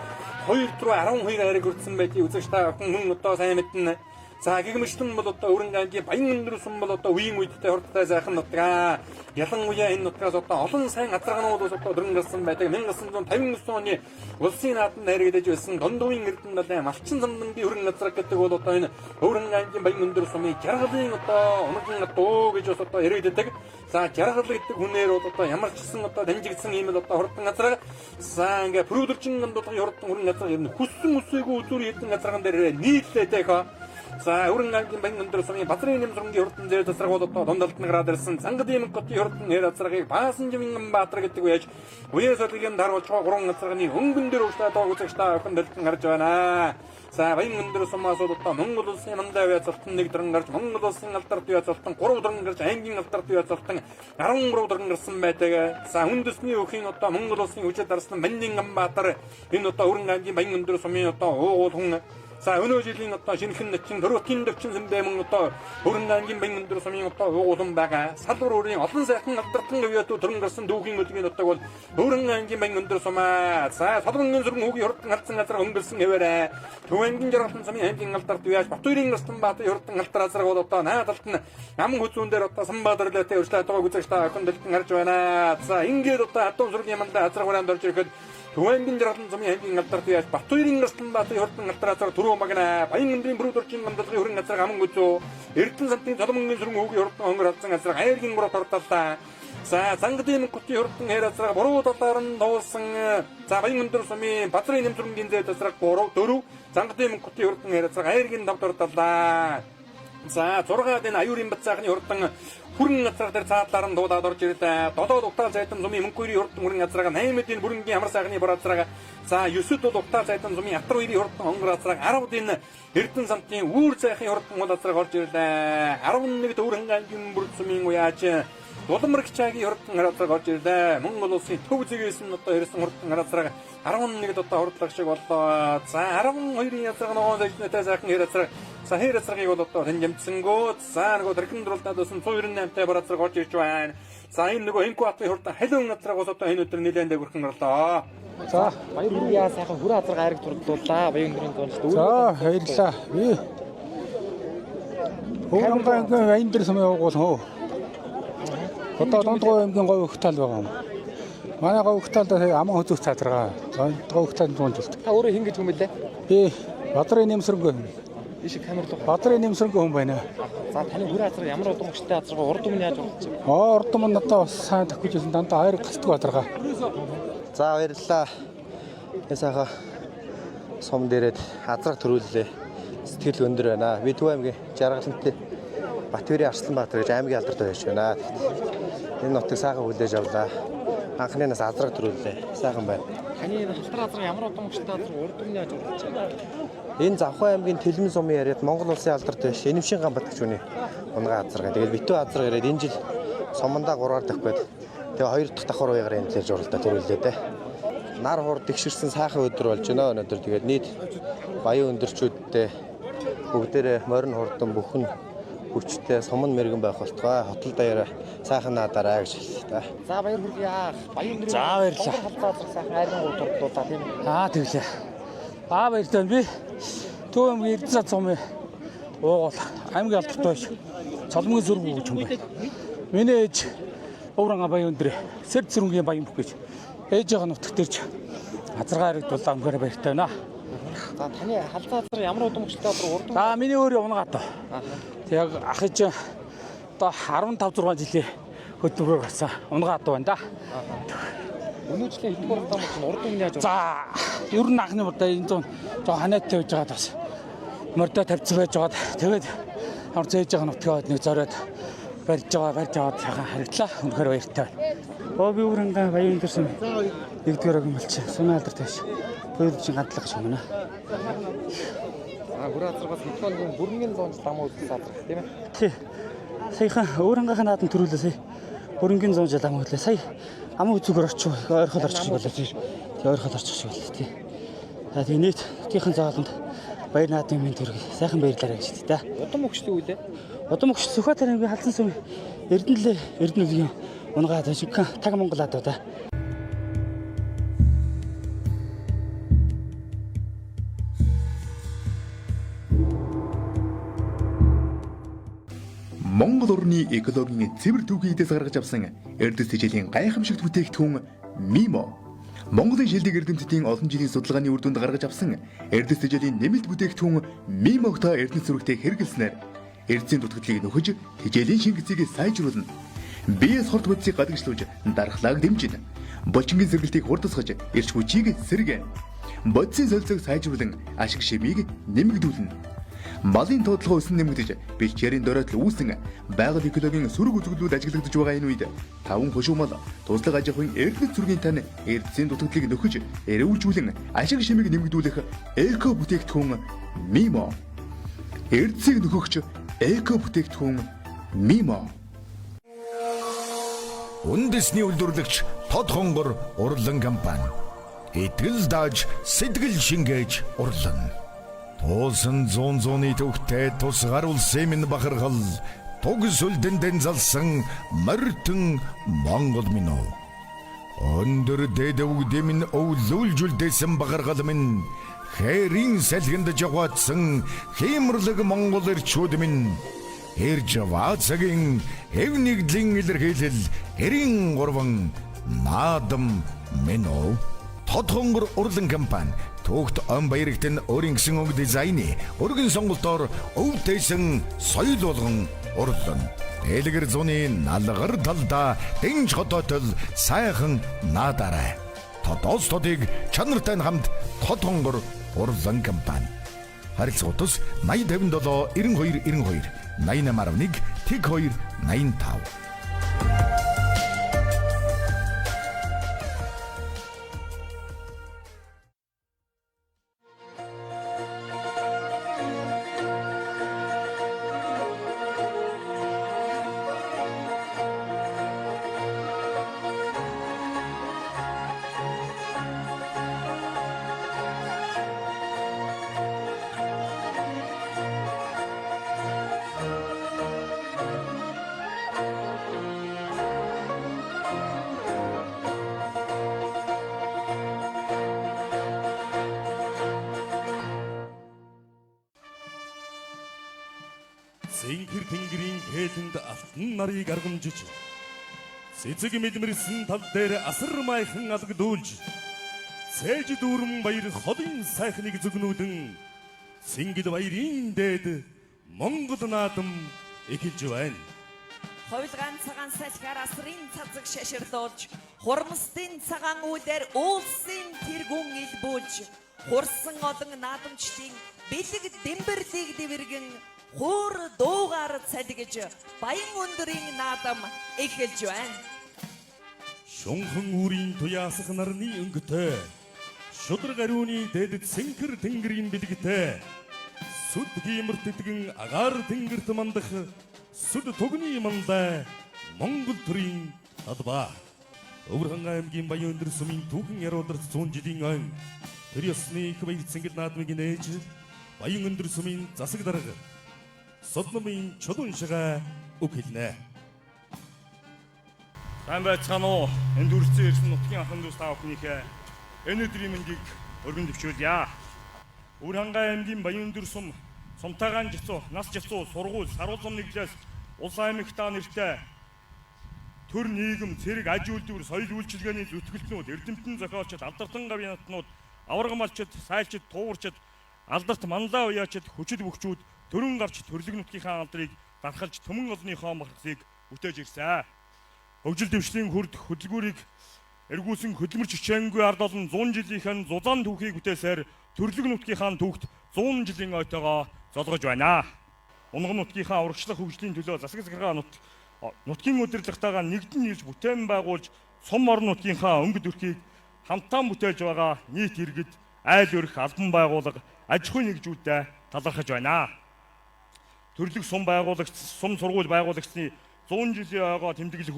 2 руу 12 айраг өртсөн байдгийг үзэгч та мөн одоо сайн мэднэ. За гэгмэшлэн бол одоо Өвөрхөн аймгийн баян өндөр сум бол одоо үеийн үедтэй хурдтай сайхан нутгаа. Ялангуяа энэ нутгаас одоо олон сайн азарганууд одоо дөрөн гарсан байдаг. 1959 оны улсын наадманд хайрагдаж байсан Дундгойн Эрдэнэ далайн Малчин замдын хөрөнгө газар гэдэг бол одоо энэ Өвөрхөн аймгийн баян өндөр сумын жаргалын одоо унаган дуу гэж бас одоо яригддаг. За жаргал гэдэг хүнээр бол одоо ямар ч гэсэн одоо дамжигдсан ийм л одоо хурдан газар. За ингээ Бүрүүдэржин намдуулгын хурдан хөрөнгө газар ер нь хүссэн үсээгүй үзүүр хэдэн газарган дээр нийтлээтэй хаа. За Өвөрхөн аймгийн баян өндөр сумын Базрын нэмзүрмдийн хурдан зэр засаг бол одоо дундалтны гараад ирсэн Сангадын хотын хурдан нэр азаргыг Баасан Живин Баатар гэдэг үеж үеэсэлгийн даруулж байгаа 3 газарганы өнгөн дээр ууштай тоогцогч та охин дэлгэн гарч байна. За баян өндөр сумаас бол одоо Монгол улсын мандаа вяз залтан нэг дөрөн гарч Монгол улсын алдарт вяз залтан 3 дөрөн гарч аймгийн алдарт вяз залтан 13 дөрөн гарсан байдаг. За үндэсний өхийн одоо Монгол улсын хүчит дарсан Бандин Амбаатар энэ одоо Өвөрхөн аймгийн баян өндөр сумын одоо уугуул хүн За өнөө жилийн одоо шинэхэн начин дөрөвтийн дэвчин зэмбэмэн одоо Хөрөнгө аймгийн баян өндөр сумын одоо уулан байгаа. Салбар өөрийн олон сайхан алдартай өвөтө төрөн гарсан дүүхийн өдрийн нутаг бол Хөрөнгө аймгийн баян өндөр сумаа. За Солонгон сүргэн хүүгийн хурдан хардсан газар өнгөрсөн хэвээрээ. Төвэнгийн жаргалан сумын аймгийн алдар туяаж Батбаярын Гастан Баатарын хурдан алдар азраг бол одоо наадалт нь ам хөзүүн дээр одоо Самбаадарлаатай өршлөө тоог үзэж та охин дэлгэн харж байна. За ингээд одоо хатуун сүргийн ямандаа азраг хураанд орж ирэхэд Төвэнгийн жаргалан сумын аймгийн алдар туяаж Батбаярын Гастан Баатарын хурдан алдар азраг төрөө магна. Баян өндрийн бүрүүдөрчин гамдлагын хөрөнгө газар аман үзөө. Эрдэнэ сантын Солонгон сүргэн хүүгийн хурдан хонгор хадсан азраг аяаргийн мурат хурдаллаа. За зангадын кути хурдан хэр азраг буруу талаар нь дуулсан. За баян өндөр сумын Бадрын нэмсрэнгийн зэд азраг 3 4 зангадын кути хурдан хэр азраг аяаргийн давд хурдаллаа. За 6 дэн аюурын бацаахны хурдан хүрэн газар дээр цаадлаар нь дуудаад орж ирлээ. Додоод уктаал зайтан сумын мөнгөөрийн хурдан хүрэн газараа 8-ын бүрэнгийн амар сайхны бор газараа за 9-д бол уктаал зайтан сумын атар хоёрын хурдан хонгор газараа 10-ын Эрдэнэ сантын үүр зайхын хурдан мод газараа орж ирлээ. 11-д Хөрөнгө аймгийн бүрд сумын уяач Улмаргчаагийн хурдан газараа орж ирлээ. Монгол улсын төв зэгээс нь одоо ирсэн хурдан газараа 11-д одоо хурдлах шиг боллоо. За 12-ын газар ногоон зайчнаатай сайхан хэр газар за хэр газрыг бол одоо хэн ямцсангөө. За нөгөө тэрхэн дурлаад байсан 198-тай бар газар орж ирж байна. За энэ нөгөө Инкуатын хурдан халуун газар гол одоо энэ өдөр нэлээдээ бүрхэн орлоо. За баяр хүрээ сайхан хүрээ газар гараг турдлууллаа. Баян өндрийн зоонч. За баярлаа. Хөрөнгө аймгийн баян өндөр сумын уугуул хөө. Одоо Дундгой аймгийн говь өгтал байгаа юм. Манай говь өгталд аман хөзөх цаадраа. Говь өгталд зүүнжилт. Та өөрөө хин гэж юм бэлээ? Би Бадрын нэмсрэнгүй. Иш камер руу. Бадрын нэмсрэнгүй хүн байна. За таны хүрээ газар ямар удамчтай газар урд өмнө яаж болж байна? Урд өмнө одоо бас сайн тахчихсан дандаа хайр гацдаг бадрага. За баярлалаа. Ясаага сум дээрээ азраг төрүүллээ. Сэтгэл өндөр байна. Би Төв аймгийн Жаргалантай Батбаярын Арсланбаатар гэж аймгийн алдарт байж байна. Энэ нутгийг сайхан хүлээж авлаа. Анхнаас азраг төрүүллээ. Сайхан байна. Таны халтар газар ямар удамчтай газар урд өмнө яаж болж байна? Энэ Завхан аймгийн Тэлмэн сумын яриад Монгол улсын алдарт биш Энэмшин Гамбат гэж үний унгаа азраг. Тэгээд битүү азраг яриад энэ жил сумандаа 3-аар дахь байд. Тэгээ 2 дахь давхар уягаар энэ зэр журалдаа төрүүллээ дээ. Нар хур дэгширсэн сайхан өдөр болж байна өнөөдөр. Тэгээд нийт баян өндөрчүүдтэй бүгдээрээ морин хурдан бүхэн хүчтэй суман мэрэгэн байх болтугай. Хотол даяараа сайхан наадаарай гэж хэлээ та. За баяр хүрээ баян өндрийн. За баярлаа. Халтар сайхан айрын турдлууллаа тийм. Тэглээ. Баярлалаа би Төв аймгийн Эрдэнэ сад сумын уугуул аймгийн алдарт байж Солонгон сүргэн гэж юм байна. Миний ээж Өврөн баян өндөр Сэрд сүрэнгийн баян бүх гэж ээжийн нутагт ирж азаргаар ирдүүлээ өнгөөр баяртай байна. За таны халтар газар ямар удамчтай газар урд өмнө. За миний өөр явнагата. Тэг ах ээж одоо 15 6 жилийн хөдөлгөөр гарсан унгаад байна да. Өнөө жилийн хэдгээр удамч нь урд өмнө яаж. За ер нь анхны удаа энэ зүүн жоо ханаатай байж байгаа бас мордо тавьцсан байж байгаа. Тэгээд хамт ээжийн нутгаа нэг зориод барьж аваад сайхан харагдлаа. Үнэхээр баяртай байна. Би Хөрөнгө баян өндөр сум 1-р агуулч сумын алдарт байж хоёрын гандлах гэж байна. Хүрээ газар бас нутгийн бүрэнгийн зоонч дам үзсэн газар тийм ээ. Тий. Саяхан өөрөнгөхийн наадам төрүүлээ сая. Бүрэнгийн зоонч дам үзлээ. Сая аман үзүүгээр орчих ойрхол орчих шиг болоо тий. Ойрхол орчих шиг болоо тий. За тэгээ нийт нутгийн зааланд баяр наадмын минь төрөг сайхан баярлалаа гэж тий. Удам өгчтэй үлээ. Удам өгч Сүхбаатар аймгийн Халзан сумын Эрдэнэлийн унгаад ажигхан таг Монгол адаа да. Монгол орны экологийн цэвэр түүхийдээс гаргаж авсан эрдэс тэжээлийн гайхамшигт бүтээгдэхүүн Мимо. Монголын шилдэг эрдэмтдийн олон жилийн судалгааны үр дүнд гаргаж авсан эрдэс тэжээлийн нэмэлт бүтээгдэхүүн Мимог та эрдэнэ зүрхтэй хэрэглэснээр эрдэсийн дутагдлыг нөхөж тэжээлийн шингэцийг сайжруулна. Биес хорт бодисыг гадагшлуулж дархлааг дэмжинэ. Булчингийн сэргэлтийг хурдасгаж эрч хүчийг сэргэнэ. Бодисын солилцоог сайжруулан ашиг шимийг нэмэгдүүлнэ. Малын тоотлого өсөн нэмэгдэж, бэлчээрийн доройтол үүсэн байгаль экологийн сөрөг үзэгдлүүд ажиглагдаж байгаа энэ үед таван хошуу мал туслах аж ахуйн эрдэнэ зургийн тань эрдэсийн дутагдлыг нөхөж, эрүүжүүлэн ашиг шимийг нэмэгдүүлэх эко бүтээгдэхүүн Мимо. Эрдэсийг нөхөгч эко бүтээгдэхүүн Мимо. Үндэсний үйлдвэрлэгч Тод хонгор урлан компани. Итгэл дааж, сэтгэл шингээж урлан. Туусан зүүн төвхтэй тусгаар улсын минь бахархал туг сүлдэндэн залсан морьтон Монгол минь оо. Өндөр дэдэвгдэ минь өвлүүлжүүлдээсэн бахархал минь хэрийн салхинд жаваатсан хэмэрлэг Монгол эрчүүд минь ирж ваацагийн эвнигдлийн илэрхийлэл 93 наадам минь оо. Тодхонгор урлан компани Түүхт он баярагтэн өөрийн гисэн өнгө дизайны өргөн сонголтоор өвдөөсөн соёл болгон урлан. Дэлгэр зуны налгар талдаа дэнж хотоотол сайхан наадаарай. Тодоос тодыг чанартай хамт Тодхонгор урлан компани. Харилцагуудас 8057 92 92 8811 тэг 2 85. Зинхэр тэнгэрийн хээлэнд алтан нарыг аргамжиж цэцэг мэдмэрсэн тал дээр асар майхан алгадуулж цээж дүүрэн баяр холын сайхныг зүгнүүдэн Цингэл баярын дээд Монгол наадам эхэлж байна. Ховлгаан цагаан салхиар асрын цацаг шаширлуулж хурамстын цагаан үүдээр уулсын тэргүүн илбүүлж хурсан олон наадамчдын бэлэг дэмбэрлийг дэвэргэн хуур дуугаар цалгиж баян өндөрийн наадам эхэлж байна. Шунхан үрийн туяасах нарны өнгөтэй шудраг ариуны дэд цэнхэр тэнгэрийн бэлэгтэй сүд гимэрт итгэн агаар тэнгэрт мандах сүд тугны мандаа Монгол төрийн талбай. Өвөрхан аймгийн Баян өндөр сумын түүхэн яруударт 100 жилийн өн тэр ёсны их баяр цэнгэл наадмыг нээж Баян өндөр сумын засаг дарга Содномын чулуун шигээ үг хэлнэ. Сайн байцгаана уу? Энд үрцэн ирсэн нутгийн ахын дүүс та бүхнийхээ энэ өдрийн мэндийг өргөн дэвшүүлье. Өвөрхангай аймгийн Баян өндөр сум Сумтайгаан жицүү, нас жицүү, сургууль, саруул зам нэглээс улс аймагтаа нэртэй төр нийгэм, цэрэг, аж үйлдвэр, соёл үйлчилгээний зүтгэлтнүүд, эрдэмтэн зохиолчид, алдартан гавьянатнууд, аварга малчид, сайлчид, туурчид, алдарт манлаа уяачид, хүчил бөхчүүд төрөн гарч төрлөг нутгийнхаа алдрыг дархалж төмөн олныхоо махлыг бүтээж ирсэн. Хөгжил дэвшлийн хүрд хөдөлгүүрийг эргүүлсэн хөдөлмөрч хичээнгүй ард олон 100 жилийнхэн зузаан түүхийг бүтээсээр төрлөг нутгийнхаа түүхт 100 жилийн ойтойгоо золгож байна. Унган нутгийнхаа урагшлах хөгжлийн төлөө засаг захиргаа нутгийн удирдлагатайгаа нэгдэн нийлж бүтээн байгуулж сум орон нутгийнхаа өнгө төрхийг хамтдаа бүтээж байгаа нийт иргэд айл өрх албан байгууллага аж ахуйн нэгжүүдтэй талархаж байна. Төрлөг сум байгуулагч, сум сургууль байгуулагчны 100 жилийн ойгоо тэмдэглэх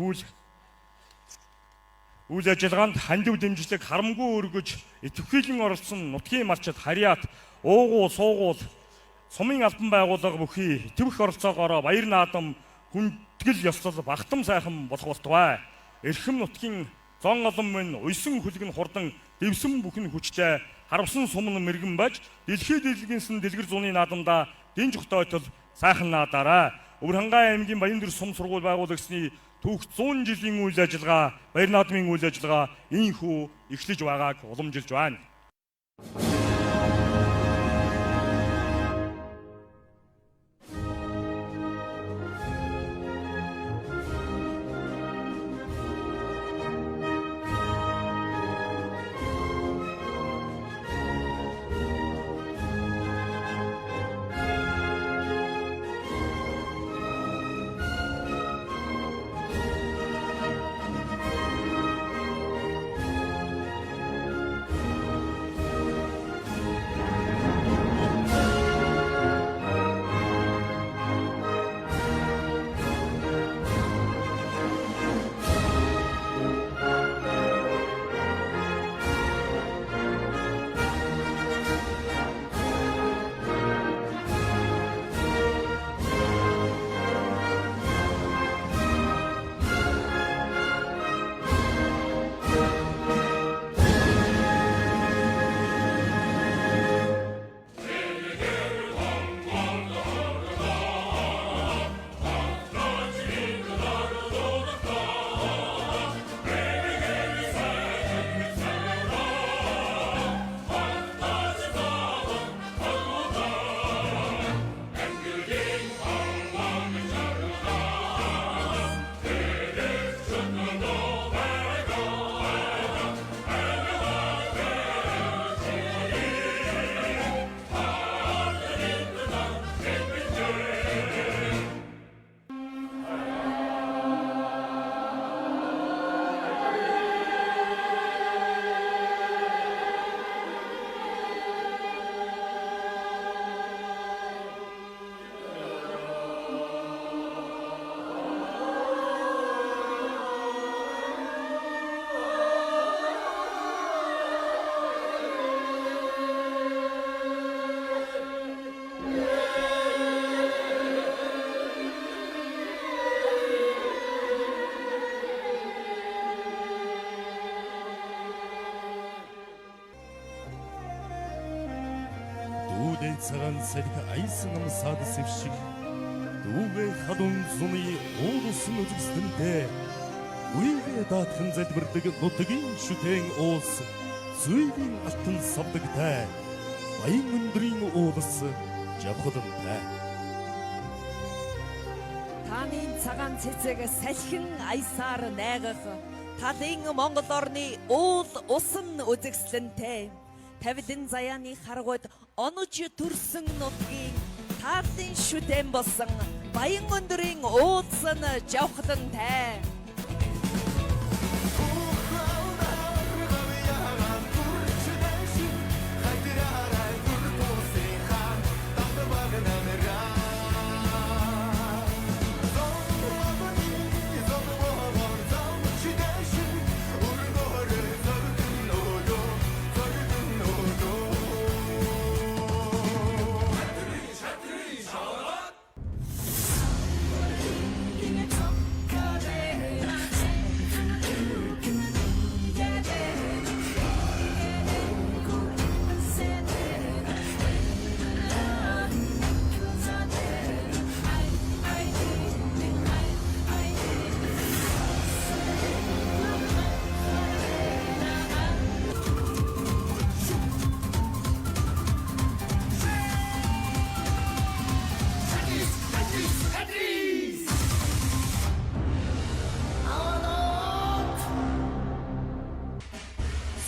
үйл ажиллагаанд хандив дэмжлэг харамгүй өргөж идэвхжүүлэн оролцсон нутгийн малчид харьяат, уугуул, суугуул, сумын албан байгууллага бүхий идэвх оролцоогоор баяр наадам хүндэтгэл ёслол багтам сайхан болох болтугай. Эрхэм нутгийн зон олон мөн уйсан хүлгэн хурдан дэвсэн бүхэн хүчтэй харамсан сумн мэрэгэн байж дэлхийд дэлгэнсэн дэлгэр зууны наадамда дэнж хотойтол сайхан наадаарай. Өвөрхангай аймгийн Баян өндөр сум сургууль байгуулагчны түүхт 100 жилийн үйл ажиллагаа, баяр наадмын үйл ажиллагаа ийхүү эхлэж байгааг уламжилж байна. цагаан салхи айсан амсаад сэвшиг дүүгээ хадун зуны уулсан үзэсгэлэнтэй үегээ даатхан залбирдаг нутгийн шүтэн уус зүйн алтан савдагтай баян өндрийн уулс жавхадантай Таны цагаан цэцэг салхин аясаар найгах талын Монгол орны уул усан үзэсгэлэнтэй тавилан заяаны харгууд онож төрсөн нутгийн таалын шүтэн болсон баян өндрийн уулсан жавхадантай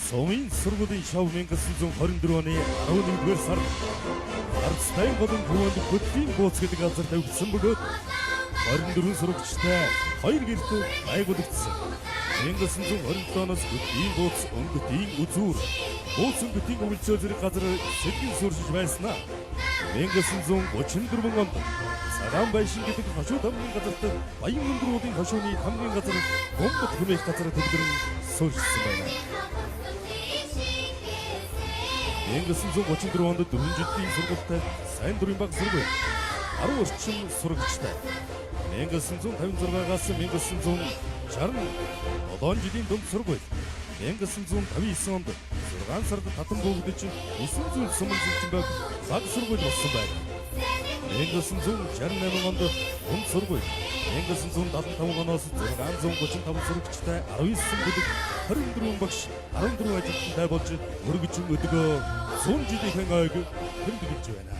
Сумын сургуулийн шав 1924 оны 11-р сард Арцтай болон Гүвэнд хөтлийн бууц гэдэг газар тавигдсан бөгөөд 24 сурагчтай 2 гэрт байгуулагдсан. 1927 оноос хөтлийн бууц өнгөтийн үзүүр бууц өнгөтийн өвөлцөө зэрэг газар сэдгэн сууршиж байснаа 1934 онд Цагаан байшин гэдэг хошуу тамгын газарт баян өндрүүдийн хошууны тамгын газар гомбот хүлээх газар төвлөрөн сууршсан байна. 1934 онд 4 жилийн сургуультай сайн дурын баг сургууль 10 орчим сурагчтай 1956-аас 1967 жилийн дунд сургууль 1959 онд 6 сард татан бөгдөж 9 зүйл сумын зүйн баг баг сургууль болсон байна. 1968 онд дунд сургууль 1975 оноос 635 сурагчтай 19 бүлэг 24 багш 14 ажилтнтай болж өргөжин өдгөө 100 жилийн ойг тэмдэглэж байна.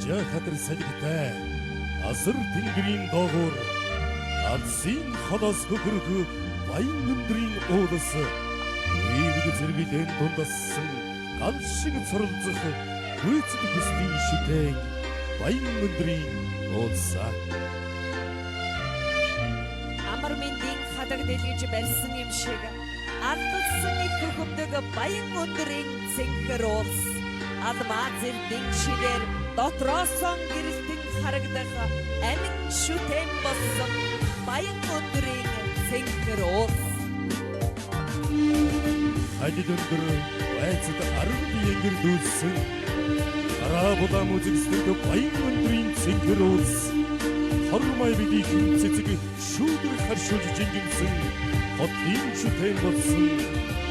хатар салгитай асар тэнгэрийн доогуур алсын холоос хөхөрхө баян өндрийн уулас үеиг зэрэглэн дундассан гал шиг цоролцох гүйцэд хүслийн шидэг баян өндрийн уулсаа Амар мэндийн хадаг дэлгэж барьсан юм шиг алдсан их хөхөмдөг баян өндрийн цэнхэр уулс Алмаа зэрдэн шидэр дотроосон гэрэлтэн харагдах амин шүтэн болсон баян өндрийн цэнхэр уулс Хадид өндөр байцад 10 янгэр дүүлсэн араа булаам үзэгсдэг баян өндрийн цэнхэр уулс хормай бидний хэмцэцэг шүүдөр харшуулж жингэнсэн хотлын шүтэн болсон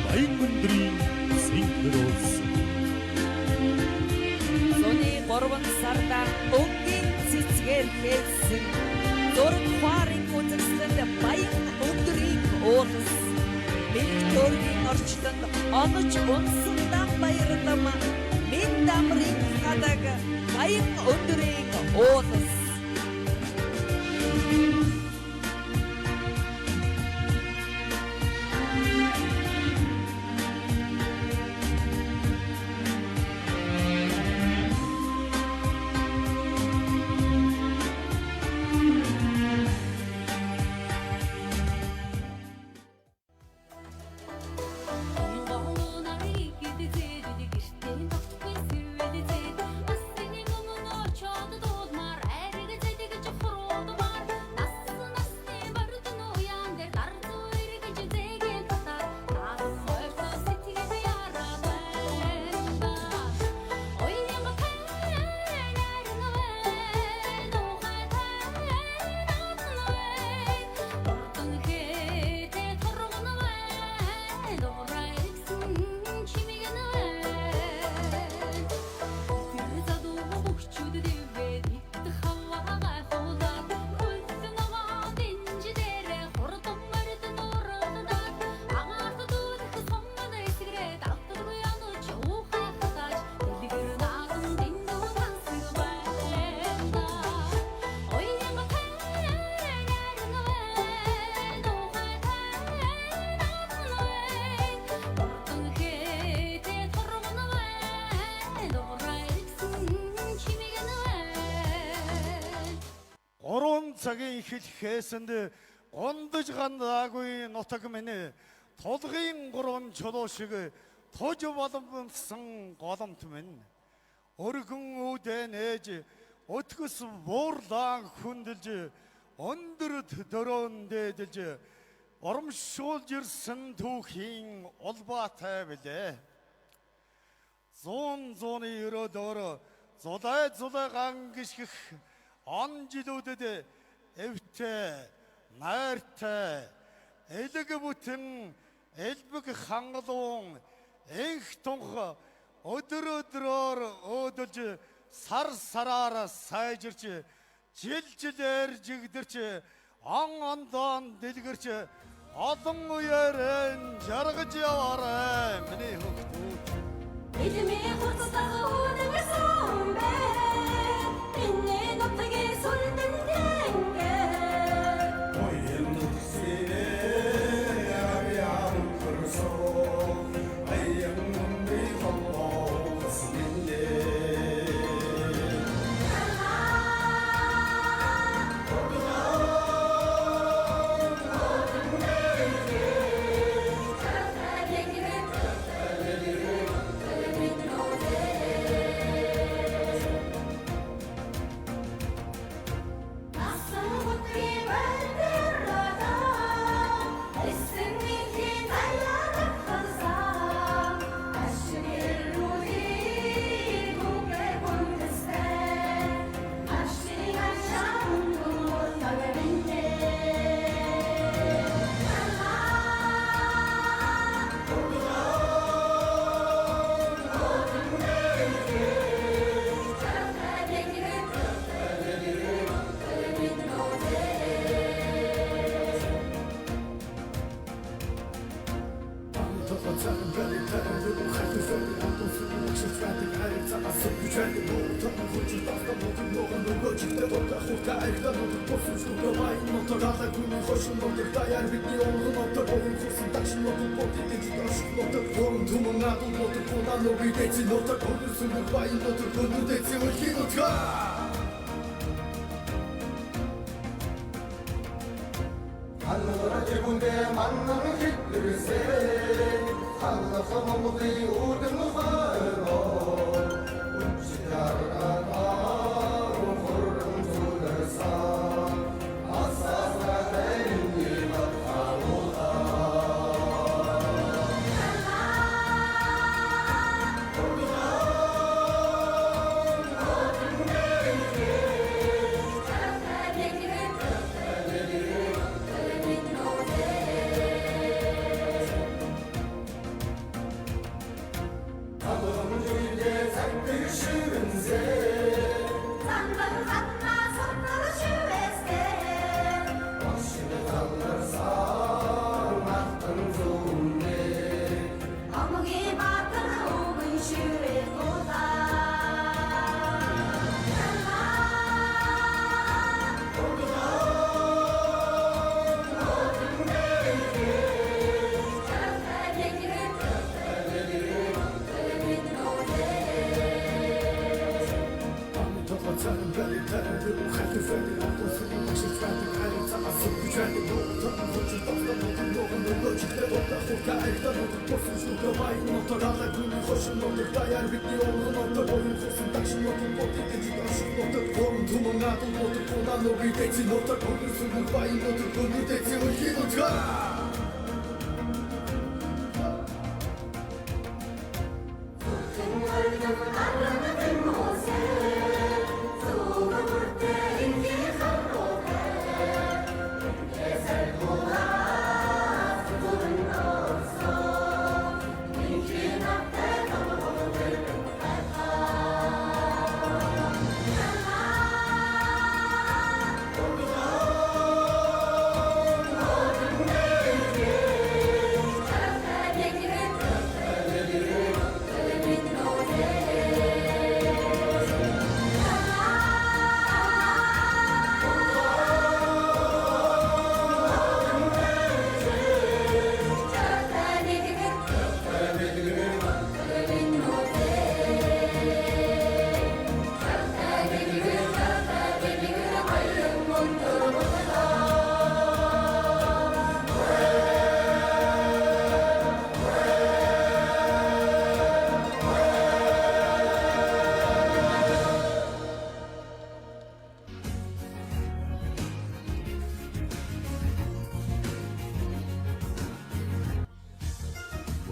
баян өндрийн цэнхэр уулс Зуны 3 сарда өнгийн цэцгээр хэлсэн зураг хуарын үзэгсэнд баян өндрийн уулс Викторийн орчлонд онож унсандан баярлам минь дамрын хадаг баян өндрийн уулс цагийн хэлхээсэнд гондож гандаагүй нутаг минь толгын 3 чулуу шиг тож боломжсон голомт минь өргөн үдэн ээж өтгөс буурлаан хүндэлж өндөр дөрөөн дээдэлж оромшуулж ирсэн түүхийн улбаатай билээ зууны өрөөдөр зулай гангишгэх он жилүүдэд эвтэй найртай элэг бүтэн элбэг хангалуун энх тунх өдрөөр өөдөлж сараар сайжирч жилээр жигдэрч ондоон дэлгэрч олон үеэрэн жаргаж яваарай миний хөвгтүүд Эдмээ хуцтаг үнэсэн бэ Миний нутгийн сүлдэн тэнгэ Оён нүсээ яв хөрсөө аян би холбоос минь Thank you.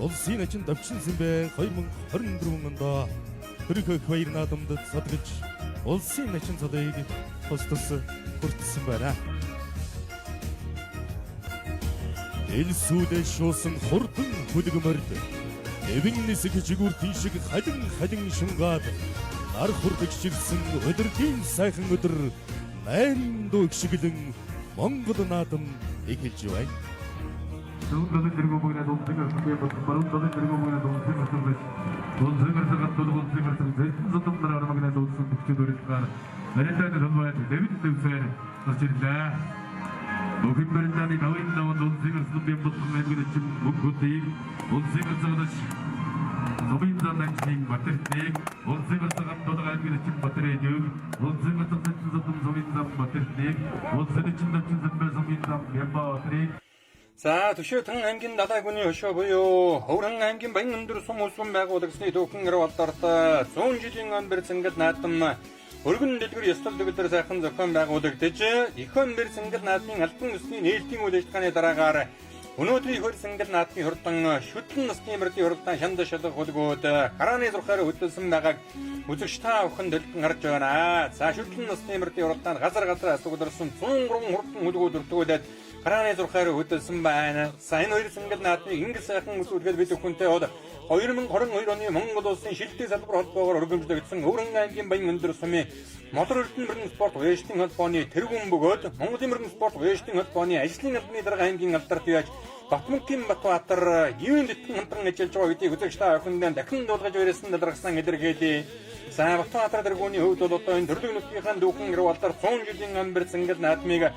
Улсын ачин давчинсан бай 2024 онд төрөх баяр наадамд содгож улсын ачин цодыг тус хүртсэн байна. Элсүүдэ шуусан хурдан хүлгмэрд эвэн нисэг жигүүртийн шиг халин шунгаад нар хурдгширсэн өдөртийн сайхан өдөр найрын дуу гшиглэн Монгол наадам эхэлж байна. Дөрвөн дөрвөн бүгнээ дуулсан баруун дөрвөн бүгнээ дуулсан гэж дуулсан дуулсан зэтэн зотомдор армагнаа дуулсан бүчдөрөлтгаар нарийнтай төлөвөд дэвид дэвсээр төрчлээ. Бүгдээрээ давын даван дуулсан сүм бодсон мэгэн чим бүгдийг дуулсан зодож Нобин занагчийн батэртийг дуулсан зам додгаад гэнэ чим батэрээ дэг дуулсан зотом зовин зам батэртийг дуулсан чим дэвчин зам зам батэрийг За төшөөтэн аймгийн далайгүний хөшөө буюу Хөврөн аймгийн Баянөндөр сум усум байгуулагдсны түүхэн гэр болдорт 100 жилийн өн бэрцэнгэл наадам өргөн дэлгэр ёслол төгөлдөр сайхан зохион байгуулагдаж ихэнх бэрцэнгэл наадмын албан ёсны нээлтийн үйл ажиллагааны дараагаар өнөөдрийн хөрсөнгөл наадмын хурдан шүтлэн насны мөрдийн хурдан шанд шалгах хөлгөөд харааны зурхаар хөдөлсөн байгааг үзэгч та бүхэн дэлгэн харж байна. За шүтлэн насны мөрдийн хурдан газар асуугдсан 103 хурдан хөлгөөд өртгүүлээд харааны зурхаар хөдөлсөн байна. Сайн хоёр сэнгэл наадмын ингл сайхан үсүүлгээд бид бүхэнтэй 2022 оны Монгол улсын шилдэг салбар холбоогоор өргөмжлөгдсөн Өвөрхөн аймгийн Баян өндөр сумын мотор эрдэнэ мөрөн спорт уяжлын холбооны тэргүүн бөгөөд Монголын мөрөн спорт уяжлын холбооны ажлын албаны дарга аймгийн алдарт яаж Батмунгийн Батбаатар ивэн дэтгэн хамтран ажиллаж байгаа гэдгийг үзэгч та охиндаа дахин дуулгаж өрөөсөн даргасан илэрхийлээ. За Батбаатар тэргүүний хувьд бол одоо энэ төрлөг нутгийнхаа дүүхэн ирвалдар 100 жилийн ам барьсан ингээд наадмыг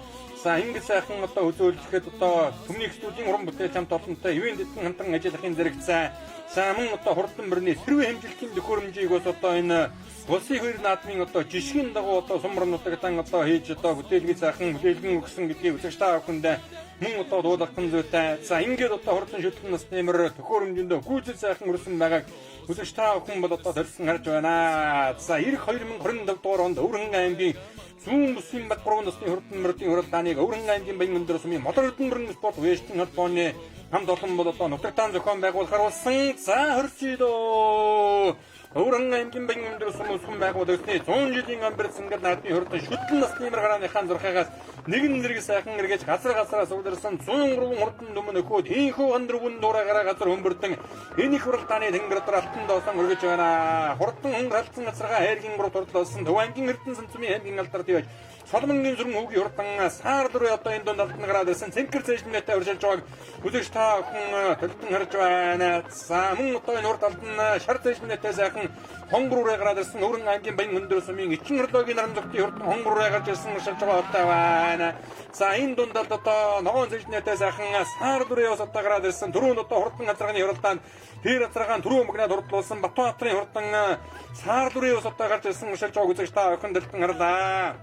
ингэж сайхан одоо үзүүлэхэд одоо төмний студийн уран бүтээл хамт олонтой ивэн дэтгэн хамтран ажиллахын зэрэгцээ. За мөн одоо хурдан мөрний сэрвэ хэмжилтийн төхөөрөмжийг бас одоо энэ улсын хоёр наадмын одоо жишгийн дагуу одоо сумрнуудагтан одоо хийж одоо бүтээлгүй сайхан бүтээлгэн өгсөн гэдгийг үзэгч та охиндаа мөн одоо дуулахын зүйтэй. За ингээд одоо хурдан шүтлэн насны мөр төхөөрөмжөндөө гүйцэл сайхан өрсөн байгааг үзэгч та охин бол одоо төрсөн харж байна. За ирэх 2025 дугаар онд Өвөрхөн аймгийн зүүн бүсийн бат 3 насны хурдан мөрдийн хуралдааныг Өвөрхөн аймгийн Баян өндөр сумын мотор эрдэнэ мөрөн спорт уяжлын холбооны хамт олон бол одоо нутагтаан зохион байгуулахаар болсон. За хорцидоо Өвөрхөн аймгийн Баян өндөр сум усган байгуулагдсны 100 жилийн ам барьсан ингээд наадмын хурдан шүтлэн насны мөр гарааныхаа зурхаагаас нэгэн зэрэг сайхан эргэж газраас удирсан 103 хурдан дүмэн өгөөд ийхүү гандэргүн дуурайгаараа газар хөмбөрдөн энэ их хуралдааны тэнгэр дотор алтан доосон өргөж байна. Хурдан хөнгөр алдсан газараа хайргийн буруу турлуулсан Төвангийн эрдэнэ сансмын аймгийн алдарт явж Соломонгийн зүрэн хүүгийн хурдан сар дөрөв одоо энэ донд алтан гараад ирсэн цэнхэр цэжнэтэй урьжуулж байгааг үзэгч та охин төлтөн харж байна. За мөн одоо энэ хурд алтан шар цэжнэтэй сайхан хонгороо гараад ирсэн Өвөрхөн аймгийн Баян өндөр сумын эчин хөрлөөгийн наран зүгтийн хурдан хонгороо гарч ирсэн урьжуулж байгаа удаа байна. За энэ дунд одоо ногоон цэжнэтэй сайхан сар дөрөв одоо гараад ирсэн түрүүнд одоо хурдан газарганы хуралдаанд тэр газаргаан түрүү мөгнөд хурдлуулсан Батбаатарын хурдан сар дөрөв одоо гарч ирсэн урьжуулж байгааг үзэгч та охин төлтөн харлаа.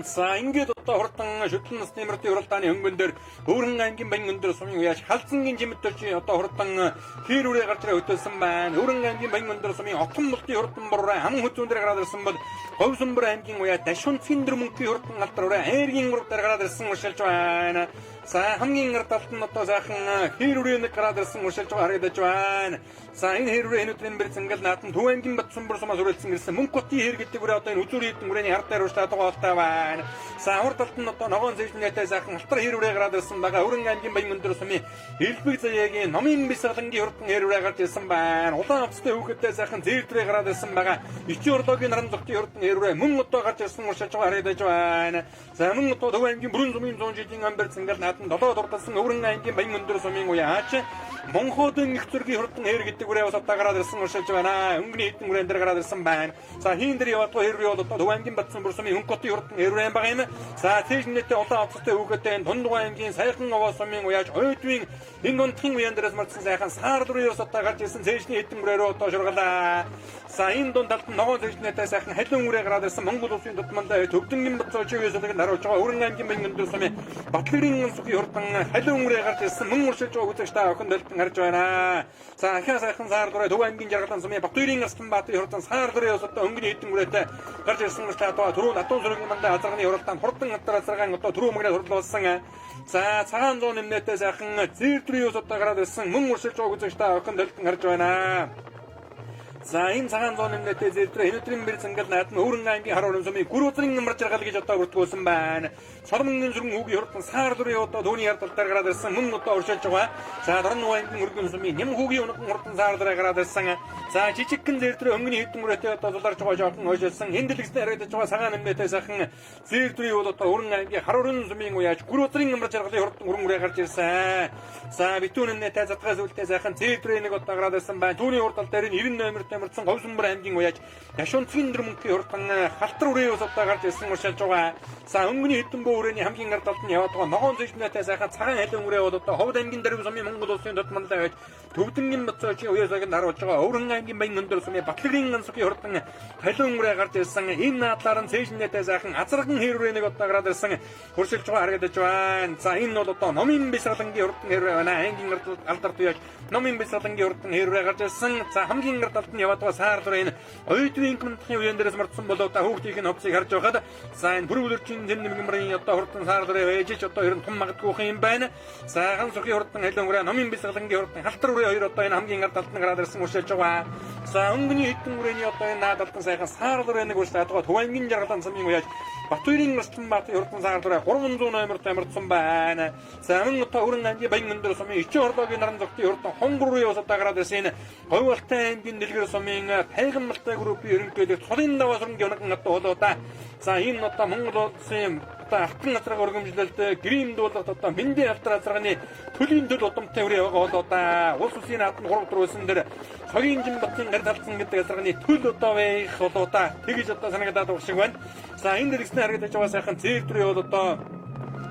За ингээд одоо хурдан шүтлэн насны мөрдийн хуралдааны хөнгөн дээр Өвөрхөн аймгийн Баян өндөр сумын уяаж халзангийн жимэд төрч одоо хурдан хэр үрээ гарч ирээ хөтөлсөн байна. Өвөрхөн аймгийн Баян өндөр сумын отон мөлтийн хурдан бороо хаман хөзүүн дээр гараад ирсэн бол Говьсомбор аймгийн уяаж Дашунцгийн дөрмөнгийн хурдан алдар ураа айргийн мөрөд дээр гараад ирсэн уршилж байна. За хамгийн ард талд нь одоо сайхан хэр үрээ нэг гараад ирсэн уршилж байгаа харагдаж байна. За энэ хэр үрээ өнөөдрийн бэрц ингээл наатан Төвангийн Батсумбар сумаас үрэлсэн ирсэн Мөнхбатын хэр гэдэг үрээ одоо энэ үзүүр хийдэн үрээний хард дээр уурчлаад байгаа болтой байна. За урд талд нь одоо ногоон зэжнэтэй сайхан алтар хэр үрээ гараад ирсэн байгаа. Өвөрхөн аймгийн Баян өндөр сумын Элбэг заяагийн номын бисгалангийн хурдан хэр үрээ гарч ирсэн байна. Улаан авцтай хүүхэдтэй сайхан зээлтрээ гараад ирсэн байгаа. Ичи орлоогийн наран зүгтийн хурдан хэр үрээ мөн одоо гарч ирсэн уршилж байгаа харагдаж байна. За мөн одоо Төвангийн бүрэн сумын 100 жилийн ам барьсан ингээл наатан долоо дурдсан Өвөрхөн аймгийн Баян өндөр сумын уяач Монхоодын их зургийн хурдан хэр гэдэг үрээ бас одоо гараад ирсэн уршилж байна. Өнгөний хэдэн үрээн дээр гараад ирсэн байна. За хийн дээр яваад хэр үрээ бол одоо Төвангийн Батсумбар сумын Мөнхбатын хурдан хэр үрээ байгаа юм. За цэжнэтэй улаан авцтай хүүхэдтэй Дундгой аймгийн Сайхан овоо сумын уяаж ойдвын энэ дундхын уяан дээрээс мартсан сайхан сар дөрөв одоо гарч ирсэн цэжний хэдэн үрээрөө одоо шургалаа. За энэ дунд талд ногоон цэжнэтэй сайхан халуун үрээ гараад ирсэн Монгол улсын тутманд төвдөнгийн бацоочгийн үеийг харуулж байгаа Өвөрхөн аймгийн Баян өндөр сумын Батлагэрийн сүхий хурдан халуун үрээ гарч ирсэн мөн уршилж байгаа үзэгч та охин төлтөн харж байна. За ахаа сайхан сар дөрөв Төв аймгийн Жаргалан сумын Батлагэрийн Асланбаатарын хурдан сар дөрөв одоо өнгөний хэдэн үрээтэй гарч ирсэн уршилж байгаа түрүү Атон сүргийн мандаа азарганы хурдан хурдан хатарацаргаан одоо түрүү мөгнөд хурлуулсан. За цагаан зуун нэмнэтэй сайхан зэрдрийн одоо гараад ирсэн мөн уршилж байгаа үзэгч та охин төлтөн харж байна. За энэ цагаан зуун нэмнэтэй зэрдрээ өнөөдрийн бэрц ингээл наадмын Өвөрхөн аймгийн Харуурын сумын Гүрүүзрийн амар жаргал гэж одоо бүртгүүлсэн байна. Соломонгийн зүрэн хүүгийн хурдан сар дөрөв одоо төвний ярд тал дээр гараад ирсэн мөн одоо уршилж байгаа. За Дорнов аймгийн Өргөн сумын Нэм хүүгийн унаган хурдан сар дээр гараад ирсэн. За жижигхэн зэрдрээ өнгөний хэдэн үрээтэй одоо зуларж байгаа жоохон хойшилсан. Энэ дэлгэцтэй харагдаж байгаа цагаан нэмнэтэй сайхан зэрдрээ бол одоо Өвөрхөн аймгийн Харуурын сумын уяаж Гүрүүзрийн амар жаргалын хурдан өргөн үрээ гарч ирсэн. За битүүн нэмнэтэй задгаас үлдээ сайхан зэрдрээ нэг одоо гараад ирсэн байна. Түүний урд тал дээр 90 номертэй мөрцөн Говьсомбор аймгийн уяаж Дашунцгийн дөрмөнгийн хурдан халтар үрээ ус одоо гарч ирсэн уршилж байгаа. За өнгөний хэдэн бөө үрээний хамгийн ард талд нь яваад байгаа ногоон зэжнэтэй сайхан цагаан халуун үрээ бол одоо Ховд аймгийн Дарив сумын Монгол улсын тутманд байж төвдөнгийн бацоочгийн уяасаг харуулж байгаа Өвөрхөн аймгийн Баян өндөр сумын Батлагэрийн ансгийн хурдан халуун үрээ гарч ирсэн. Энэ наадлаар нь зэжнэтэй сайхан азарган хэр үрээ нэг одоо гараад ирсэн уршилж байгаа харагдаж байна. За энэ бол одоо номын бисгалангийн хурдан хэр үрээ байна. Аймгийн алдарт уяаж номын бисгалангийн хурдан хэр үрээ гарч ирсэн. За хамгийн ард талд нь яваад байгаа сар дөрөв ойдвын командны уяан дээрээс мартсан болоо та хүүхдийн хувцсыг харж байхад за энэ бүрүүлэрчийн зэн нэмгэмрийн одоо хурдан сар дөрөв ээжиж одоо ер нь том магадгүй юм байна. За ганц сухи хурдан халуун үрээ номын бисгалангийн хурдан халтар үрээ хоёр одоо энэ хамгийн ард талд нь гараад ирсэн уршилж байгаа. За өнгөний хэдэн үрээний одоо энэ наад алтан сайхан сар дөрөв нэг уршилж байгаа Төвангийн Жаргалан сумын уяаж Батбаярын Арсланбаатарын хурдан саар дураа 300 номерт амирдсан байна. За мөн одоо Өргөн аймгийн Баян өндөр сумын Ичийн хорлоогийн наран зогтын хурдан хонгор руу явсад гараад ирсэн Говьалтай аймгийн Дэлгэр сумын Тайганмалтай группийн ерөнхийлөгч Цолын даваасрын гоногн одоо за энэ одоо Монгол улсын алтан газрыг өргөмжлөлт грим дуулалт одоо мэндийн алтан газрын төлийн төл удамтай үрээ байгаа улс улсын наадмын 3 дөрвсөн дээр Согийн Жимбатын гар талцсан гэдэг газрын төл одоо байх тэгж одоо санагдаад байгаа шиг байна. За энэ дэрэгснээ харагдаж байгаа сайхан зээл төрөө бол одоо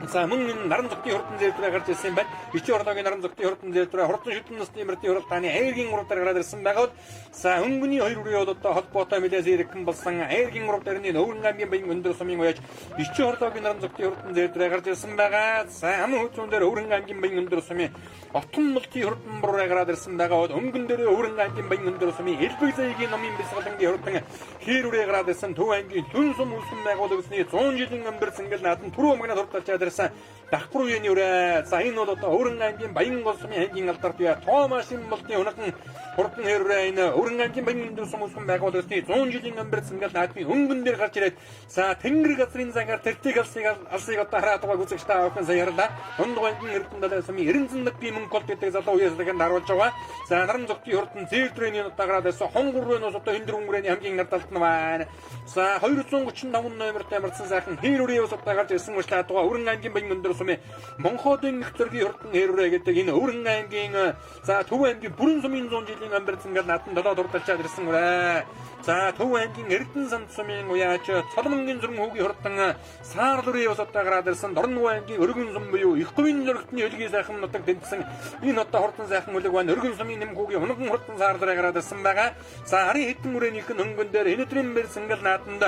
за мөн наран зогтын хурдан зээл төрөө гарч ирсэн байна. Ичийн хорлоогийн наран зогтын хурдан зээл төрөө хурдан шүтэн насны мөртийн хуралдааны айргийн уруудаар гараад ирсэн байгаа. За өнгөний хоёр үрээ бол одоо холбоотой мэлээс иргэн болсон айргийн урууд дэрний Өвөрн аймгийн Баян өндөр сумын уяж Ичийн хорлоогийн наран зогтын хурдан зээл төрөө гарч ирсэн байгаа. За амын хөцөн дээр Өвөрн аймгийн Баян өндөр сумын Отон мултын хурдан буруу гараад ирсэн байгаа. Өнгөн дээр Өвөрн аймгийн Баян өндөр сумын Элбэг зайгийн номын бэлсгалангийн хурдан хээр үрээ гараад ирсэн Төв аймгийн Түн сум үлсэн байгууллагын 100 жилийн өнгөрсөн гэл наадам түрүү магнад хурдалж ирсэн Дахбар үеийн үрээ. За энэ бол одоо Өвөрн аймгийн Баян сумын аймгийн алдарт бие Томашин мултын хунаган хурдан хээр үрээ энэ Өвөрн аймгийн Баян өндөр сум үлсэн байгууллагын 100 жилийн өнгөрсөн гэл наадмын өнгөн дээр гарч ирээд за Тэнгэр газрын цагаар тэртийг алсыг одоо хараад байгаа үзэгч та охин саярлаа. Ондго аймгийн Эрдэнэт сумын 90 би мөнгө гэдэг залуу үеэслэг харуулж байгаа. За наран зогтын хурдан зээл төрөний одоо гараад ирсэн хонгор руу нус одоо хөндөр өнгөрөөний хамгийн нардалт нь байна. За 235 номерт амарсан сайхан хээр үрээ ус одоо гарч ирсэн ушлаад байгаа Өвөрн аймгийн Баян өндөр сумын Монхоодын их төргийн хурдан хээр үрээ гэдэг энэ Өвөрн аймгийн за Төв аймгийн Бүрэн сумын 100 жилийн амбарцсан гал наадам 7 дурдалчаад ирсэн үрээ. За Төв аймгийн Эрдэнэ санд сумын уяач Цолмонгийн зүрэн хүүгийн хурдан саар дүрээ ус одоо гараад ирсэн Дорнов аймгийн Өргөн сум буюу их говийн зөрөгтний хөлгийн сайхан нутаг тэнцсэн энэ одоо хурдан сайхан үлэг байна. Өргөн сумын нэмгүүгийн унаган хурдан саар дүрээ гараад ирсэн байгаа. За харин хэдэн үрээнийх нь хөнгөн дээр энэтрийн бэрсэн гал наадамд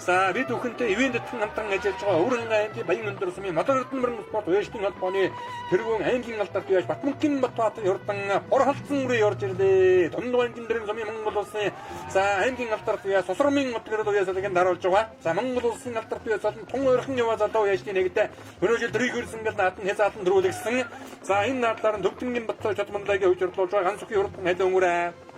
за бид бүхэнтэй ивент дэтгэн хамтран ажиллаж байгаа Өвөрн аймгийн Баян өндөр сумын Моторын мөрөн спорт уяжтын холбооны тэргүүн аймгийн алдарт уяж Батмөнгийн Батбаатарын хурдан бор халдсан үрээ орж ирлээ. Дундгой аймгийн дэрэн сумын Монгол улсын за аймгийн алдарт уяж Сосромын өтгөрөд уяжлагын даруулж байгаа. За Монгол улсын алдарт уяж тун ойрхон яваа залуу уяжтын нэгдэ өнөөдөр дөрийг хөрсөн гал наадам хязаатан дөрүүлгсэн. За энэ наадлаар нь Төвдөнгийн Батцаа Чодмонлагийн хөвчөрлөж байгаа ганц үхий хурдан хайлан өнгөрөө.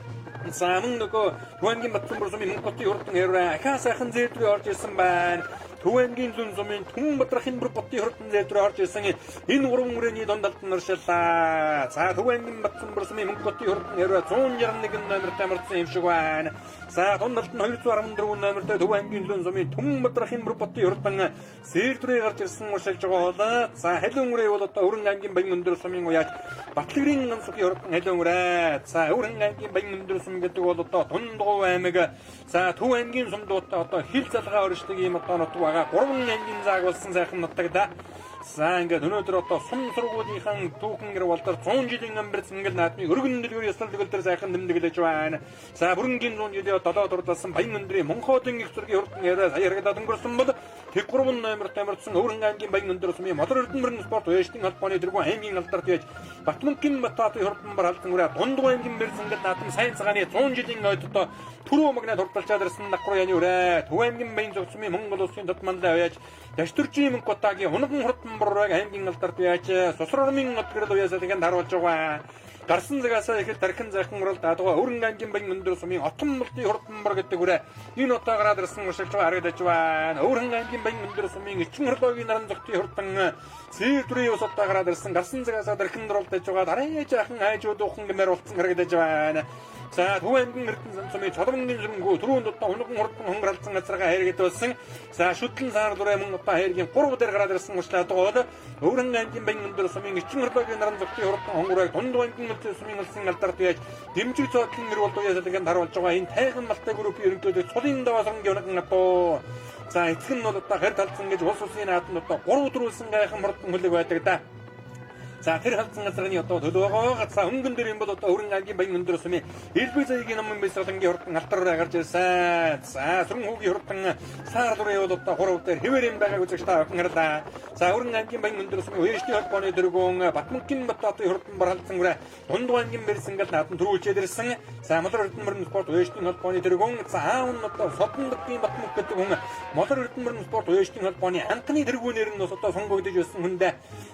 За мөн нөгөө Түвэнгийн Батцан бүрсумын Мөнгөтийн хурдан хэрвээ ахаа сайхан зээтрүү орж ирсэн байна. Түвэнгийн зүүн сумын Түн Бадрахын Бүрботын хурдан зээтрүү орж ирсэн энэ уран үрээний дондалт нэршиллаа. За Түвэнгийн Батцан бүрсумын Мөнгөтийн хурдан хэрвээ 161 номерт амарсан юм шиг байна. За дондалт нь 214 номертэй Түвэнгийн зүүн сумын Түн Бадрахын Бүрботын хурдан зээтрүү гарч ирсэн уушилж байгаа болоо. За халиун үрээ бол одоо Өвөрн аймгийн Баян өндөр сумын уяач Батлагрын ганцхан хурдан халиун үрээ. За Өвөрн аймгийн Баян өндөр гэдэг бол одоо Дундгов аймаг за Төв аймгийн сумдуудаа одоо хил залгаа өршдөг юм одоо нут байгаа 3 аймгийн заагуулсан сайхан нутагда за ингээд өнөөдөр одоо сум сургуулийнхаа түүхэн гэр болдор 100 жилийн амбарц ингээд наадмын өргөн дэлгүүр ёслол төгөлдөр сайхан нэмдэглэж байна. За бүрэнгийн 100 жилийн 7 дурдсан Баян өндрийн Монхоодын их зургийн хурдан яриа сая харагдаад өнгөрсөн бол тэг 3 номерт амарсан Өвөрн аймгийн Баян өндөр сумын Моторын мөрөн спорт уяжтын холбооны тэргүүн аймгийн алдарт уяж Батмөнгийн Батбаатарын хурдан бар халдан үрээ Дундгой аймгийн бэрсэн ингээд наадам сайн цагааны 100 жилийн ойд одоо түрүү магнад хурдалчаад ирсэн Дахбар яны үрээ Төв аймгийн Баян зогсмын Монгол улсын Татманлай уяж Даштрчийн Мөнгөтагийн унаган хурдан бурууг аймгийн алдарт уяж Сосромын өтгөрөд уяжлагыг харуулж байгаа. Гарсан цагаасаа ихэд дархан зайхан уралдаад байгаа Өвөрн аймгийн Баян өндөр сумын Отон мултын хурдан бар гэдэг үрээ энэ утаа гараад ирсэн уушилж байгаа харагдаж байна. Өвөрн аймгийн Баян өндөр сумын Ичийн хорлоогийн наран зогтын хурдан зээл төрийн ус утаа гараад ирсэн гарсан цагаасаа дархан уралдаж байгаа дараа жаахан хайжууд ухан гэмээр болцсон харагдаж байна. За Төв аймгийн Эрдэнэ санд сумын Чодмонгийн зүрэнгүү түрүүнд одоо унаган хурдан хонгоралцсан газараа хайргээд болсон. За шүтлэн саар дүрээ мөн одоо хайргийн 3 дээр гараад ирсэн ушлаад байгаа. Өвөрн аймгийн Баян өндөр сумын Ичийн хорлоогийн наран зогтын хурдан хонгорыг Дундгой аймгийн Улсын сумын улсын алдарт уяж дэмжиг цоодлын нэр болдог ясалыг харуулж байгаа. Энэ Тайган Малтай группийн ерөнхийлөгч Цолын даваасрын гоногн одоо за эцэг нь бол одоо харь талцсан гэж улс улсын наадмын одоо 3 төрүүлсэн гайхан хурдан хөлөг байдаг да. За тэр халдсан газрын одоо төлөв байгаа. За өнгөн дээр юм бол одоо Өвөрн аймгийн Баян өндөр сумын Элбэг зайгийн номын бэлсгалангийн хурдан алтараар гарч ирсэн. За сүрэн хүүгийн хурдан саар дүрээ бол одоо 3 дээр хэвээр юм байгааг үзэж та охин харлаа. За Өвөрн аймгийн Баян өндөр сумын уяжтын холбооны дөрвөн Батмөнгийн Батбаатарын хурдан бар халдсан үрээ Дундгой аймгийн бэрсэнгэл наадам төрүүлчээд ирсэн. За Моторын мөрөн спорт уяжтын холбооны дөрвөн за аав нь одоо Содондгийн Батмөнг гэдэг хүн Моторын мөрөн спорт уяжтын холбооны анхны тэргүүнээр нь одоо сонгогдож байсан хүндээ.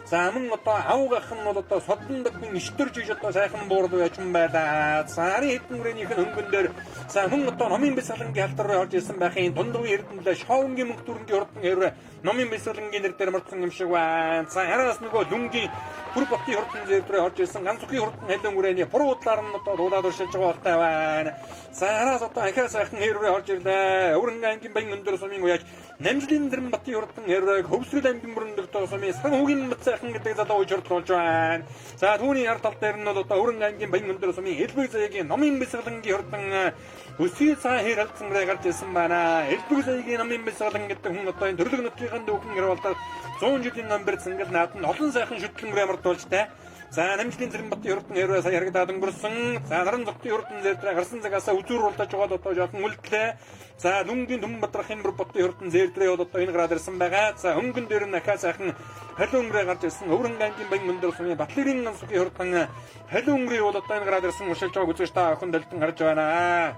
За мөн одоо аавга байх нь бол одоо содондаг ништерж иж одоо сайхан буурлуу яж юм байлаа. За харин хэдэн хүрээнийх нь хөнгөн дээр за мөн одоо номын бясалгангийн алдар руу орж ирсэн байхын дундгын эрдэнэлээ шоунгийн мөнгө дүрэнгийн хурдан хэрвээ номын бясалгангийн нэр дээр мартсан юм шиг байна. За хараас нөгөө дүнгийн бүр ботны хурдан зэр дээр орж ирсэн ганцхан хурдан хэлэн хүрээний буруу талаар нь одоо дуулаад уршилж байгаа болтой байна. За хараас одоо ахаа сайхан хэрвээ орж ирлээ. Өргөн ангийн баян өндөр сумын уяж Намжлын дэрэм ботны хурдан хэрвээ хөвсгөл амгийн мөрөндөртөө сумын сан хүүгийн мэт сайхан гэдэг залуу журдлуулж байна. За түүний хар тал дээр нь бол одоо өргөн ангийн баян өндөр сумын элбэг заягийн номын бясалгангийн хурдан өсвий цаа хэр алдсан гарч ирсэн байна. Элбэг заягийн номын бясалган гэдэг хүн одоо энэ төрлөг нутгийн дүүхэн гэрвалдаар 100 жилийн номер цэнгэл наадад олон сайхан шүтлэн рэмэрдүүлж тэ. За Намжлын дэрэм ботны хурдан хэрвээ сая харагдаад өнгөрсөн. За наран зогтын хурдан зэр гарсан цагаасаа үзүүрүүлж байгаа одоо жоохон үлдлээ. За дүнгийн дүн бадрахын ботны хурдан зэр дээр бол одоо энэ гараад ирсэн байгаа. За хөнгөн дээр нь ахаа сайхан халуун гарч ирсэн. Өврөн ангийн баян өндөр сумын Батлэрийн ансгийн хурдан халуун бол одоо энэ гараад ирсэн уршилж байгааг үзэж та охин дэлтэн гарч байна.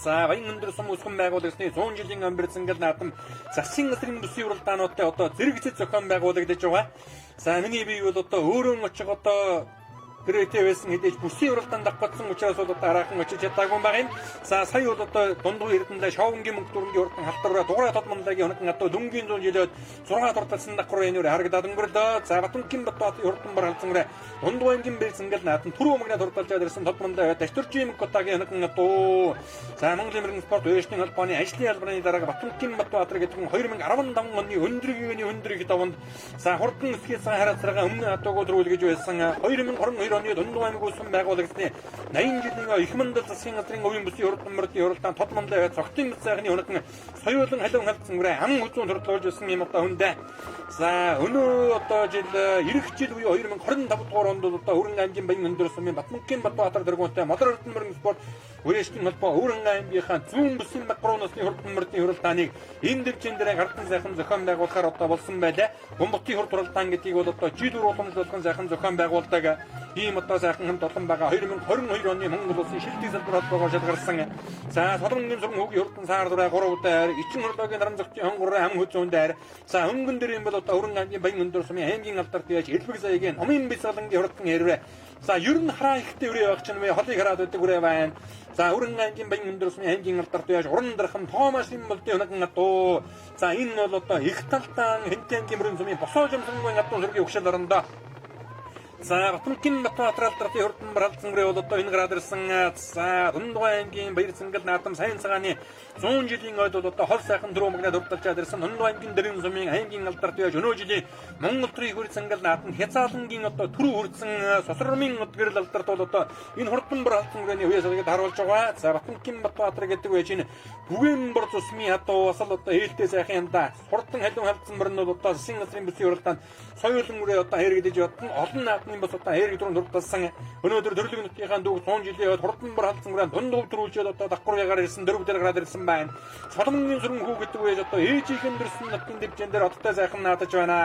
За баян өндөр сум усган байгуулагдсны 100 жилийн амбэр цэнгэл наадам засгийн газрын бүсийн уралдаануудтай одоо зэрэгцэд зохион байгуулагдаж байгаа. За миний бие бол одоо өөрөө очих одоо гэрээтэйсэн хэдэж бүсийн уралдаанд давхацсан учраас бол одоо хараахан очиж чадаагүй байгаа юм. За сая бол одоо дундгын эрдэндээ шоунгийн мөнгө дүрэнгийн хурдан халтараа дугаараа тодмондагийн хоног одоо дүнгийн 100 жилээд 6 дурталсан давхар энээр харагдаад өнгөрлөө. За Батүнгийн Батбатын хурдан баргалзан рэ дундгойнгийн бэлсэнгэл наадан түрүү мөнгөний дурталжаад ирсэн тодмондоо дашторчийн котагийн хоног одоо за Монголын мөрөн спорт өвчтний холбооны ажлын албаны дарга Батүнгийн Батбатар гэдэг нь 2015 оны өндрөгийн давнд за хурдан өсгөөс хараацраага өмнө атууг төрүүлгэж байсан 2022 оны дундгой аймаг улсын байгуулагдсны 80 жилийн их мандал засгийн газрын өвийн бүсийн хурдан мөрдийн хуралдаан тодмондоо цогтын сайхны хоног соёлон халуун халдсан үрэ ам хүзүүн төрөлж байсан юм одоо хүндэ. За өнөө одоо жил ирэх жил үе 2025 дугаар онд одоо Өргөн аймгийн баян өндөр сумын Батүнгийн Батбатар дэргүүнтэй моtor хурдан мөрөн спорт үрээшгийн холбоо Өргөн аймгийнхаа зүүн бүсийн Батбатны хурдан мөрдийн хуралдааныг энэ дэвчэн дээр гардан сайхан зохион байгуулахаар одоо болсон байлаа. Гомботын хурд хуралдаан гэдгийг бол одоо жил уламжлуулсан сайхан зохион байгуулдаг ийм одоо сайхан хамт олон байгаа 2022 оны Монгол улсын шилдэг салбар холбоогоор шалгарсан. За Солонгосын сүрэн хүүгийн хурдан саар дураа 3 удаар эчин хорлоогийн наран зөгчийн хонгороо ам хүзүүн дээр за хөнгөн дээр юм бол одоо Өргөн аймгийн баян өндөр сумын аймгийн алдарт яаж элбэг заягийн номын бясалгангийн хурдан хэрвээ за ер нь хараа ихтэй үрээ байх чинь холыг хараад байдаг үрээ байна. За Өргөн аймгийн баян өндөр сумын аймгийн алдарт яаж уран дархан Томасын болдын хоног надуу за энэ бол одоо их талтан Хэнтэн гимрэн сумын босоо жамсангийн гадуун сүргийн өгшөл орондоо за Батүнгийн Батбатар алдрын хурдан баргалзан рэ бол одоо энэ гараад ирсэн. За Дундгой аймгийн баяр цэнгэл наадам сайн цагааны 100 жилийн ойд бол одоо хол сайхан дөрөв мөгнөд хурдалжаад ирсэн. Дундгой аймгийн дэрэн сумын аймгийн алдарт яаж өнөө жилийн Монгол төрийн хөр цэнгэл наадам хязаалангийн одоо түрүү хүрдсэн сосромын гэрэл алдарт бол одоо энэ хурдан баргалзан рээний үеэс олгод харуулж байгаа. За Батүнгийн Батбатар гэдэг үеч энэ бүгэн бор цусмын хатуу бас л одоо ээлтэй сайхан янда хурдан халуун халдсан мөрн бол одоо засгийн газрын бүсийн уралдаанд соёлон үрээ одоо хэрэгдэж явсан олон наадмын бас одоо хэрэг дөрөнд хурдалсан өнөөдөр төрлөг нутгийнхаа дүүг 100 жилийн хурдан баргалзан үрээ дундгов төрүүлжээд одоо давхар ягаар ирсэн дөрөв дээр гараад ирсэн байна. Солонгосын сүрэн хүү гэдэг үеж одоо ээжийнхэн дэрсэн нутгийн дэвжэн дээр одтой сайхан наадаж байна.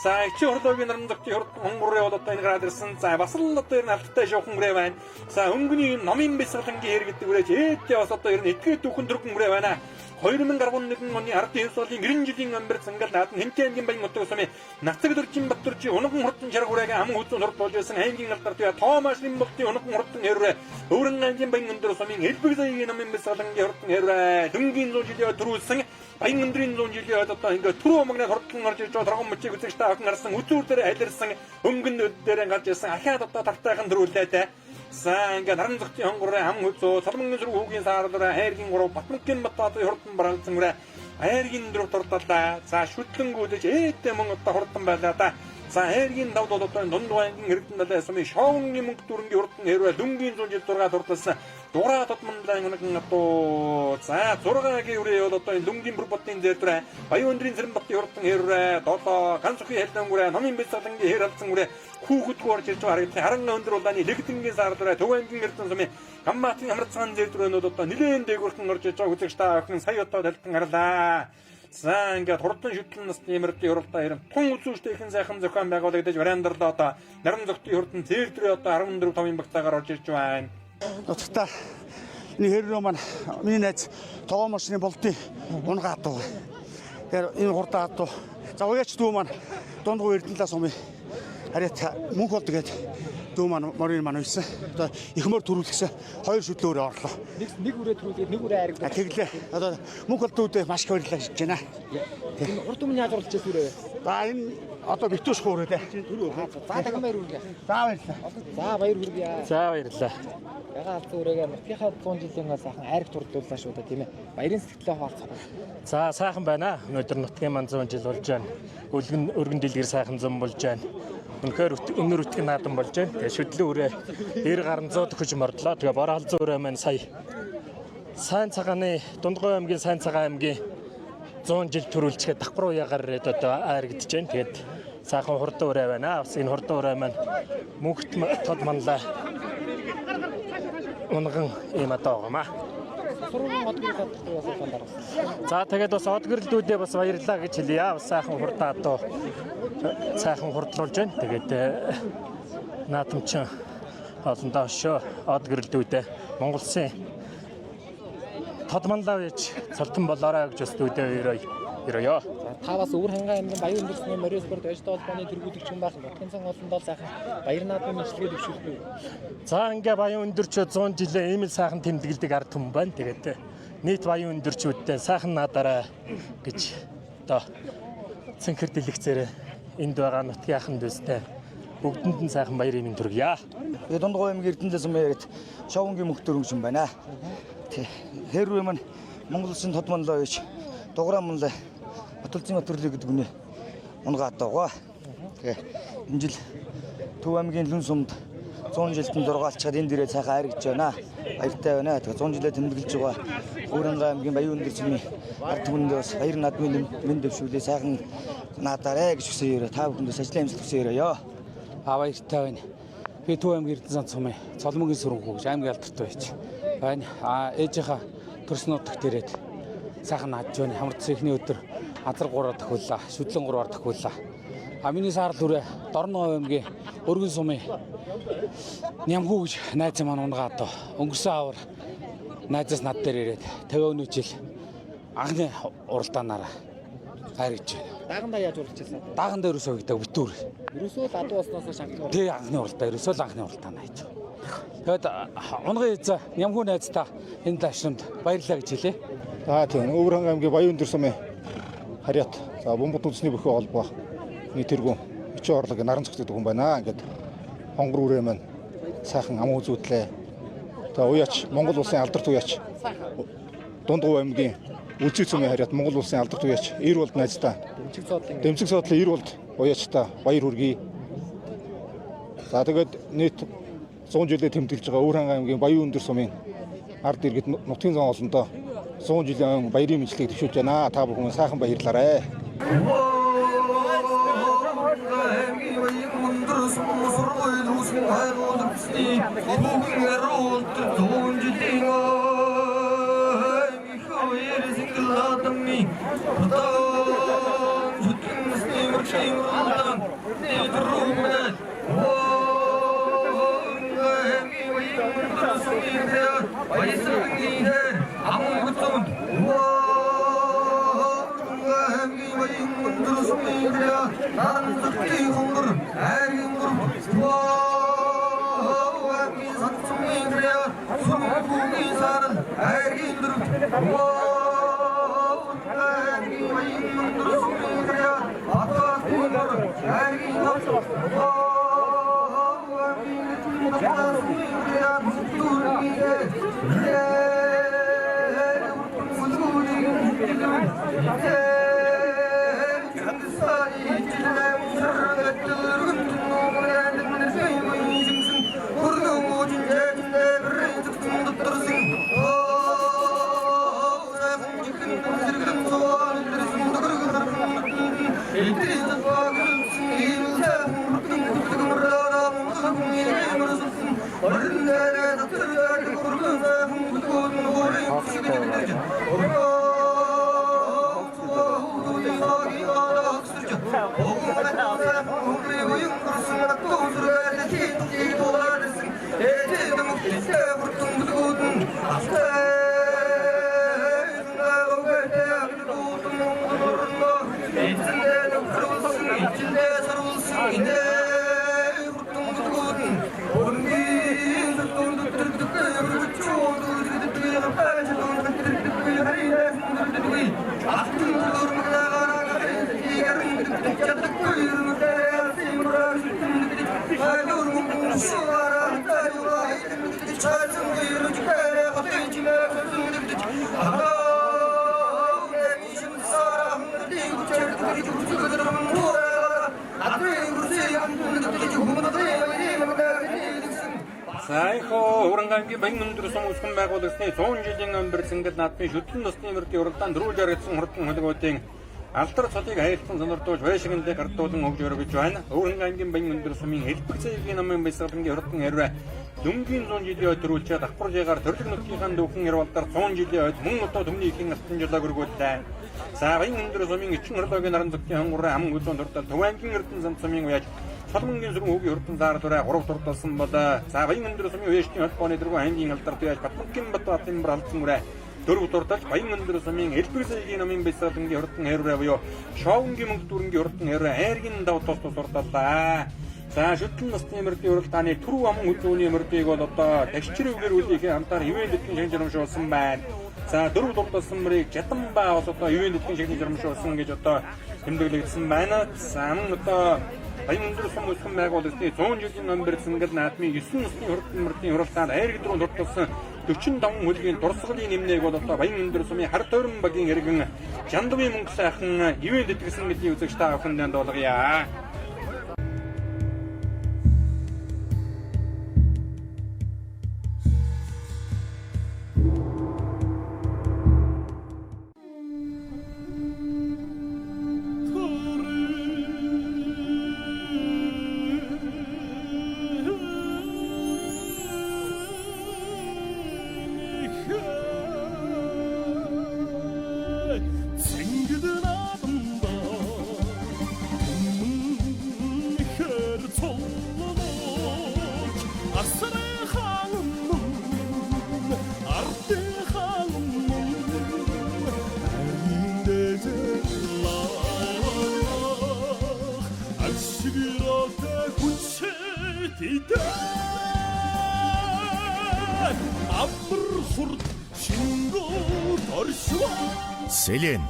За ичи хорлоогийн наран зөгчийн хурдан хонгороо бол одоо энэ гараад ирсэн. За бас л одоо энэ алдтай шуухан үрээ байна. За өнгөний номын бясалгангийн хэрэг гэдэг үрээж ээдээ бас одоо ер нь этгээд дүүхэн дөрвөн үрээ байна. 2011 оны ардын хэв соолын 90 жилийн амбар цэнгэл наадан Хэнтэн аймгийн баян утга сумын Нацаг дөржин Батөржи унаган хурдан чарга үрээгээ ам хүзүүн хурдуулж байсан аймгийн алдарт Томасын болтын унаган хурдан хэрвээ Өргөн аймгийн баян өндөр сумын элбэг заягийн номын бясалгангийн хурдан хэрвээ дүнгийн 100 жилийн төрүүлсэн баян өндрийн 100 жилийн одоо ингээд түрүү мөгнөд хурдан гарч ирж байгаа торгон мөчийг үзэж та охин гарсан үзүүр дээр айларсан өнгөн дээр гарч ирсэн ахаад одоо тартайхан төрүүлээд за ингээд наран зөгчийн хонгороо ам хүзөө Солонгосын сүрэг хүүгийн саардаа хайргийн 3 Батүнгийн Батбатын хурдан баргалзан үрэ хайргийн 4 дурдалаа. За шүтлэнгүүдэж ээдтэй мөн одоо хурдан байлаа да. За хайргийн давд бол одоо Дундгой аймгийн эрдэнэ далайн сумын шоунгийн мөнгө дүрэнгийн хурдан хэрвээ дүнгийн 166 дурдалсан дуурай тодмондагийн хоног одоо за 6-гийн үрээ бол одоо энэ дүнгийн бүр ботын зэтрэ баян өндрийн цэрэн ботын хурдан хэрвээ долоо ганцхан хэлэн үрээ номын бясалгангийн хэр алдсан үрээ хүүхэдгүй орж ирж байгаа харагдсан харанга өндөр улааны лэгдэнгийн саардаа Төв аймгийн эрдэнэ сумын Гамбатын хамрацгаан зэтрэнүүд одоо нэлээд дээгүүрхэн орж ирж байгаа үзэгч та охин сая одоо талтан гарлаа. За ингээд хурдан шүтлэн насны эмэрдийн хуралдаа хэрэм тун үзүүштэй ихэн сайхан зохион байгуулагдаж варандарлаа одоо наран зөгтийн хурдан зэтрээ одоо 14-5 багтаагаар орж ирж байна. Нутагта энэ хэррөө маань миний найз тогоо машины болтын унгаа хатуу. Тэгэхээр энэ хурдан хатуу. За уяач дүү маань дундгой эрдэнэлээ сумын харьяат мөнх бол тэгээд дүү маань морин маань үйсэн. Одоо их мөр төрүүлсэн 2 шүтлөөр орлоо. Нэг үрээ төрүүлээд нэг үрээ ариг. Тэглээ. Одоо мөнх бол дүүдээ маш их баярлалаа гэж байна. Энэ урд өмнө яаж орлож ирсэн үрээ? За энэ одоо битүүш хуураа дээ. За дахин баяр хүргэе. За баярлалаа. За баяр хүргэе. За баярлалаа. Яга алсын үрээгээ нутгийнхаа 100 жилийн сайхан ариг турдууллаа шүү дээ тийм ээ. Баярын сэтгэлээ хуваалцах. За сайхан байна. Өнөөдөр нутгийн маань 100 жил болж байна. Өргөн дэлгэр сайхан зам болж байна. Үнэхээр өнөр үтгэн наадам болж байна. Тэгээ шүдлэн үрээ 90 гаруй 100 төгөж мордлоо. Тэгээ борхолзон үрээ маань сая Сайн цагааны Дундгой аймгийн Сайн цагаан аймгийн 100 жил төрүүлчихэд давхар уяагаар ирээд одоо айрагдж байна. Тэгээд сайхан хурдан үрээ байна. Бас энэ хурдан үрээ маань мөнхт тод манлаа. Унган ийм одоо гомаа. За тэгээд бас одгөрлөлдүүдээ бас баярлалаа гэж хэлье. Бас сайхан хурдан одоо сайхан хурдлуулж байна. Тэгээд наадамчин олондоо шөө одгөрлөлдүүдээ Монгол Улсын тод манлаа гэж цолтон болоорой гэж бас дүүдээ өрөөё. Та бас Өвөр хангаан аймгийн Баян Өндөрсний Морио спорт ожид холбооны тэргүүлэгч хүн байх нутгийн цан олондоо сайхан баяр наадмын мэдлэгээ дэвшүүлдэг. За ингээ Баян Өндөрчөө 100 жилээ ийм л сайхан тэмдэглэдэг ард түмэн байна. Тэгээд нийт Баян Өндөрчүүдтэй сайхан наадаарай гэж одоо цэнхэр дэлгэцээр энд байгаа нутгийнхын дэвстэй бүгдэнд нь сайхан баярын мэнд хүргье. Дундгой аймгийн Эрдэнэ сумын яриад шовонгийн мөнх төрөмж юм байна. Хэрвээ маань Монгол Улсын тод манлаа гэж дуграа манлаа Батулзын өтрлөө гэдэг үний унгаа атаагаа. Тэгээ энэ жил Төв аймгийн Лүн сумд 100 жилтэн дургаалчаад энэ дээрээ сайхан айргаж байна. Баяртай байна. Тэгээ 100 жилээ тэмдэглэж байгаа Өвөр хангаан аймгийн Баян Өндөрсний ард түмэнд бас баяр наадмын мэнд дэвшүүлээ сайхан наадаарай гэж хүсэе. Та бүхэндээ ажлын амжилт хүсье. Баяртай байна. Би Төв аймгийн Эрдэнэ сумын Цолмогийн сүрэнхүү гэж аймгийн алдартай байж байна. Ээжийнхаа төрсөн нутагт ирээд сайхан наадж байна. Хамарцсан эхний өдөр азар 3-аар тахиуллаа. Шүдлэн 3-аар тахиуллаа. Миний саарл үрээ Дорноо аймгийн Өргөн сумын Нямхүү гэж найз маань унгаа одоо өнгөрсөн авар найзаас над дээр ирээд 50 жил анхны уралдаанаараа хайргаж байна. Даагандаа яаж уралж ирсэн? Даагандаа ерөөсөө гэдэг битүүр. Ерөөсөө ладуу болсноос шалтгаан. Тэг анхны уралдаа ерөөсөө л анхны уралдаанаа хийж. Тэгэд унгын эзэ Нямхүү найзтаа энэ ташрамд баярлалаа гэж хэлээ. За тийм Өвөр хангаан аймгийн Баян Өндөрсний харьяат. За Бомбот үндэсний бүхий холбоо тэргүүн өчөө орлог наран зогсдог хүн байна. Ингээд хонгор үрээ маань сайхан ам үзүүдлээ. За уяач Монгол Улсын алдарт уяач Дундгой аймгийн Үлзий цөмийн харьяат Монгол Улсын алдарт уяач Ир болд найздаа дэмжиг суудлын Ир болд уяачтай баяр хүргэе. За тэгээд нийт 100 жилээ тэмдэглэж байгаа Өвөр хангаан аймгийн Баян Өндөр сумын ард иргэд нутгийн зам олондоо 100 жилийн баярын мэдлэгийг дэвшүүлж байна. Та бүхэн сайхан баярлаарай. За их Урангангийн Баян өндөр сум усган байгуулагдсны 100 жилийн өмнө Цэнгэл наадмын шүтэн насны мөрдийн уралдаан дөрвөлөөр гэсэн хурдан хөлгүүдийн алдар цолыг айлтан сонирдуулж байшиндээ гардуулан өгж өргөж байна. Урангангийн Баян өндөр сумын хэлбэг цэгийн намын баясгалангийн хурдан хэрвээ дөнгөгийн 100 жилийн өдөр үлчээд давхаржээгаар төрлөг нутгийн дүүхэн ирвалдаар 100 жилийн ойд мөн одоо төмний ихийн алтан жолоог өргүүллээ. За Баян өндөр сумын эчин хорлоогийн наран зүгтийн хангураа ам гүзэн дуртал Төвангийн эрдэнэ зам сумын уяж Соломонгийн сүрэн хүүгийн хурдан заар дураа 3 турталсан болоо. За Баян өндөр сумын уяжтын холбооны дөрвөн аймгийн алдар туяаж Батбангийн Батбатын бралцсан үрэ 4 турталж Баян өндөр сумын элбэг цэгийн намын баясгалангийн хурдан хэрвээ буюу Шоунгийн мөнгө дүрэнгийн хурдан хэрвээ айргийн дав тус сурталлаа. За шүтэн насны мөрдийн уралдааны түрүү аман хөдөөний мөрдийг бол одоо тагчрүүгээр үлдээхээ хамтаар ивэн дэдгийн шин жирамшуулсан байна. За 4 турталсан мөрийг Жатанбаа бас одоо ивэн дэдгийн шин жирамшуулсан гэж одоо тэмдэглэгдсэн байна. За мөн одоо Баян өндөр сум усган байгуулагдсны 100 жилийн өмнө Цэнгэл наадмын 9 насны хурдан мөрдийн уралдаанд айрэг дөрөв турталсан 45 хөлгийн дурсгалын нэмнээг бол одоо Баян өндөр сумын хар тойрон багийн иргэн Жандвын мөнгө сайхан ивэн дэдгсэн гэдгийг үзэгч та бүхэнд болгоё. Селен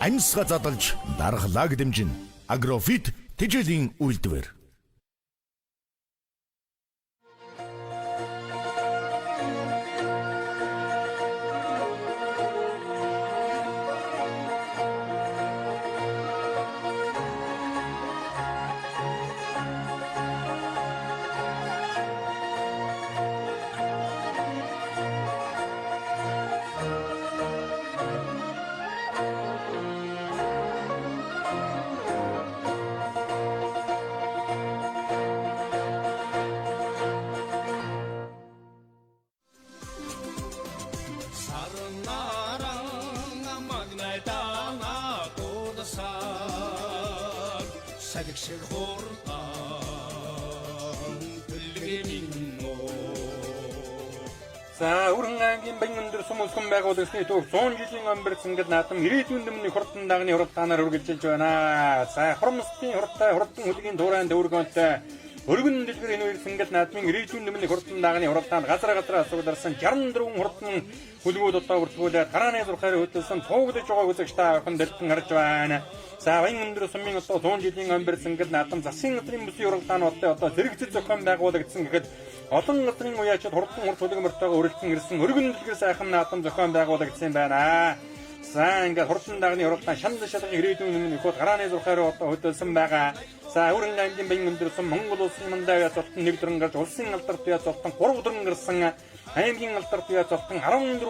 амьсга задалж дархлааг дэмжин Агрофит тэжээлийн үйлдвэр. За Урангангийн Баян өндөр сум усган байгуулагдсны төв 100 жилийн өмнө Цэнгэл наадам ирээдүйн өмнө хурдан дагны уралдаанаар үргэлжилж байна. За хурамстын хурдан хөлгийн дуурайн дөргөнтэй өргөн дэлгэр энэ хоёр Цэнгэл наадмын ирээдүйн өмнө хурдан дагны уралдаанд газар асуударсан 64 хурдан хөлгүүд одоо бүртгүүлээд тарааны зурхаар хөдөлсөн цуугдж байгааг үзэгч та бүхэн дэлгэн харж байна. За Баян өндөр сумын одоо 100 жилийн өмнө Цэнгэл наадам засгийн газрын бүсийн уралдаануудтай одоо зэрэгцэл зохион байгуулагдсан гэхэд олон газрын уяачид хурдан хурд хөлөг мөртөөгөө үргэлжлэн ирсэн өргөн дэлгэр сайхан наадам зохион байгуулагдсан байна. За ингээд хурдан дагны уралдаан шанал шалгын ирээдүйн өмнө иход гарааны зурхаар одоо хөдөлсөн байгаа. За Урангангийн Баян өндөр сум Монгол улсын мандаа яц болтон нэг дөрөн гарч улсын алдарт яц болтон 3 дөрөн гарсан аймгийн алдарт яц болтон 14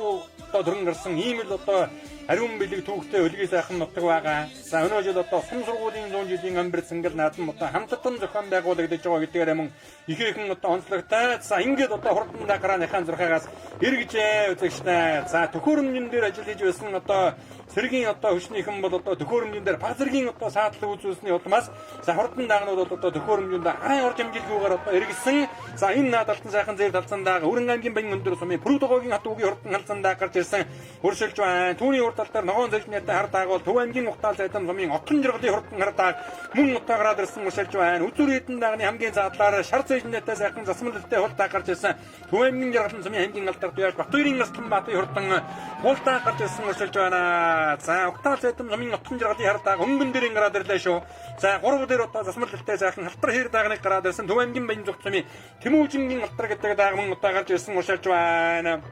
одоо дөрөн гарсан ийм л одоо ариун бэлэг түүхтэй өлгий сайхан нутаг байгаа. За өнөө жил одоо сум сургуулийн 100 жилийн өмнө Цэнгэл наадам одоо хамттан зохион байгуулагдаж байгаа гэдгээр мөн ихээхэн одоо онцлогтой. За ингээд одоо хурдан дагарааныхаа зурхаагаас эргэжээ үзэгчтэй. За төхөөрөмжн дээр ажил хийж байсан одоо сэргийн одоо хүчнийхэн бол одоо төхөөрөмжн дээр базаргийн одоо саадлаг үзүүлсний улмаас за хурдан дагнууд бол одоо төхөөрөмжөнд хай орж амжилтгүйгээр одоо эргэсэн. За энэ наадалтан сайхан зээл талцсан даага Урангангийн Баян өндөр сумын Пүрүдгогийн хат үгийн хурдан халцсан даа гарч ирсэн хуршилж байна. Түүний урд талаар ногоон зэжнэтэй хар даагуул Төвангийн ухтаал сайдан сумын отон жиргалын хурдан хар дааг мөн утаа гараад ирсэн хуршилж байна. Үзүр хэдэн даагны хамгийн заадлаар шар зэжнэтэй сайхан засмалтай хул даа гарч ирсэн Төвангийн жиргалын сумын хамгийн алдарт туяаж Батбангийн Астан баатын хурдан хул даа гарч ирсэн хуршилж байна. За ухтаал сайдан сумын отон жиргалын хар дааг өнгөн дээрэн гараад ирлээ шүү. За 3 дээр одоо засмалтай сайхан халтар хэр даагныг гараад ирсэн Төвангийн Баян зүгт сумын Тэмүүжингийн алтар гэдэг дааг мөн утаа гарч ирсэн хуршилж байна.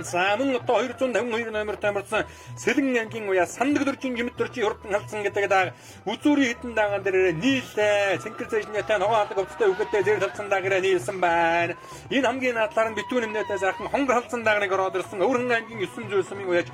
За мөн одоо 252 номертой амарсан Сэлэн ангийн уяа Сандаг дөржин жимэт дөржин хурдан халдсан гэдэг daa үзүүрийн хитэн даган дээр нийлээ цэнхэр зэжнэтэй ногоо алдаг өвчтэй үгэдтэй зэр талцсан дагаараа нийлсэн байна. Энэ хамгийн надлаар нь битүүн нэмнэтэй заахан хонгор халдсан дагныг ороод ирсэн Өвөрхөн ангийн 9 зүйлсмийн уяаж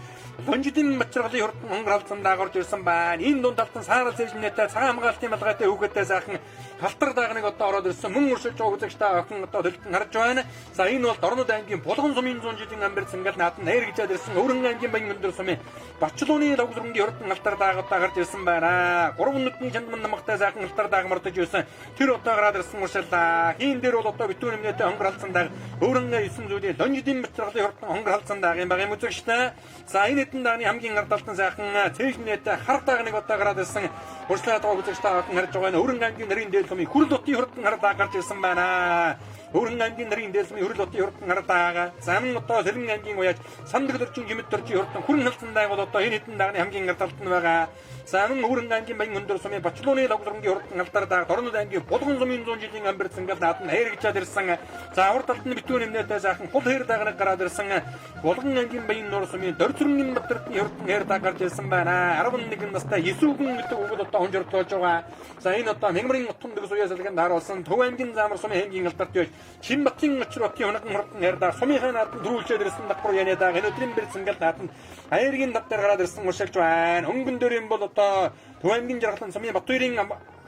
Лонжидын мачргалын хурдан хонгор халдсан даг орж ирсэн байна. Энэ дунд талтан саарал зэжнэтэй цагаан хамгаалтын малгайтай үгэдтэй заахан халтар дагныг одоо ороод ирсэн мөн уршилж байгаа үзэгчтэй охин одоо төлтөн харж байна. За энэ бол Дорнод ангийн Булган сумын 100 жилийн амбарц ингээл наад нэр гэж ирсэн Өвөрхөн ангийн баян өндөр сумын Бачлууны лавгзрынгийн хурдан алтар даагуудаа гарч ирсэн байна. 3 минутын чандман намагтай заахан алтар дааг мордож ирсэн. Тэр одоо гараад ирсэн уршилдаа. Хийн дээр бол одоо битүүн нэмнэтэй хонгор халдсан дааг Өвөрхөн 9 зүйлийн Лонжидын мачргалын хурдан хонгор халдсан дааг юм байгаа юм үзэгчтэй. За энэ хэдэн дааны хамгийн ардалтан заахан цэжнэтэй хар даагныг одоо гараад ирсэн уршлаад байгаа үзэгчтэй охин харж байгаа нь Өвөрхөн ангийн нарийн дээл сумын хүрэл утын хурдан хар дааг гарч ирсэн байна. Өвөрхөн ангийн нарийн дээлсмийн хүрэл утын хурдан хар даага. Замн одоо Сэлэн ангийн уяаж Сандаг дөржин жимэт дөржин хурдан хүрэн халдсан дааг бол одоо энэ хэдэн дагны хамгийн ардалт нь байгаа. Замн Өвөрхөн ангийн баян өндөр сумын Бачлууны лавгзрынгийн хурдан алтар дааг Дорнод ангийн Булган сумын 100 жилийн амбарц ингээл наад нь хайргачаад ирсэн. За урд талд нь битүүн нэмнэтэй заахан хул хайр даагныг гараад ирсэн. Булган ангийн баян нуур сумын Дөрцөрнгийн Батэрдны хурдан хайр дааг гарч ирсэн байна. 11 настай Есүгэн гэдэг үгд одоо хонжортлож байгаа. За энэ одоо Мягмарын утган дэг суяа салганд харуулсан Төв аймгийн Замар сумын хэмжийн алдарт байж Чинбатын очротын хоногн хурдан хайрдаа сумынхаа наадад дөрүүлжээд ирсэн давхар яны дааг энэ өдрийн бэрсэн гал наадад хайргийн над дээр гараад ирсэн уршилж байна. Хөнгөн дээр юм бол одоо Төв аймгийн жаргалан сумын Батбаярын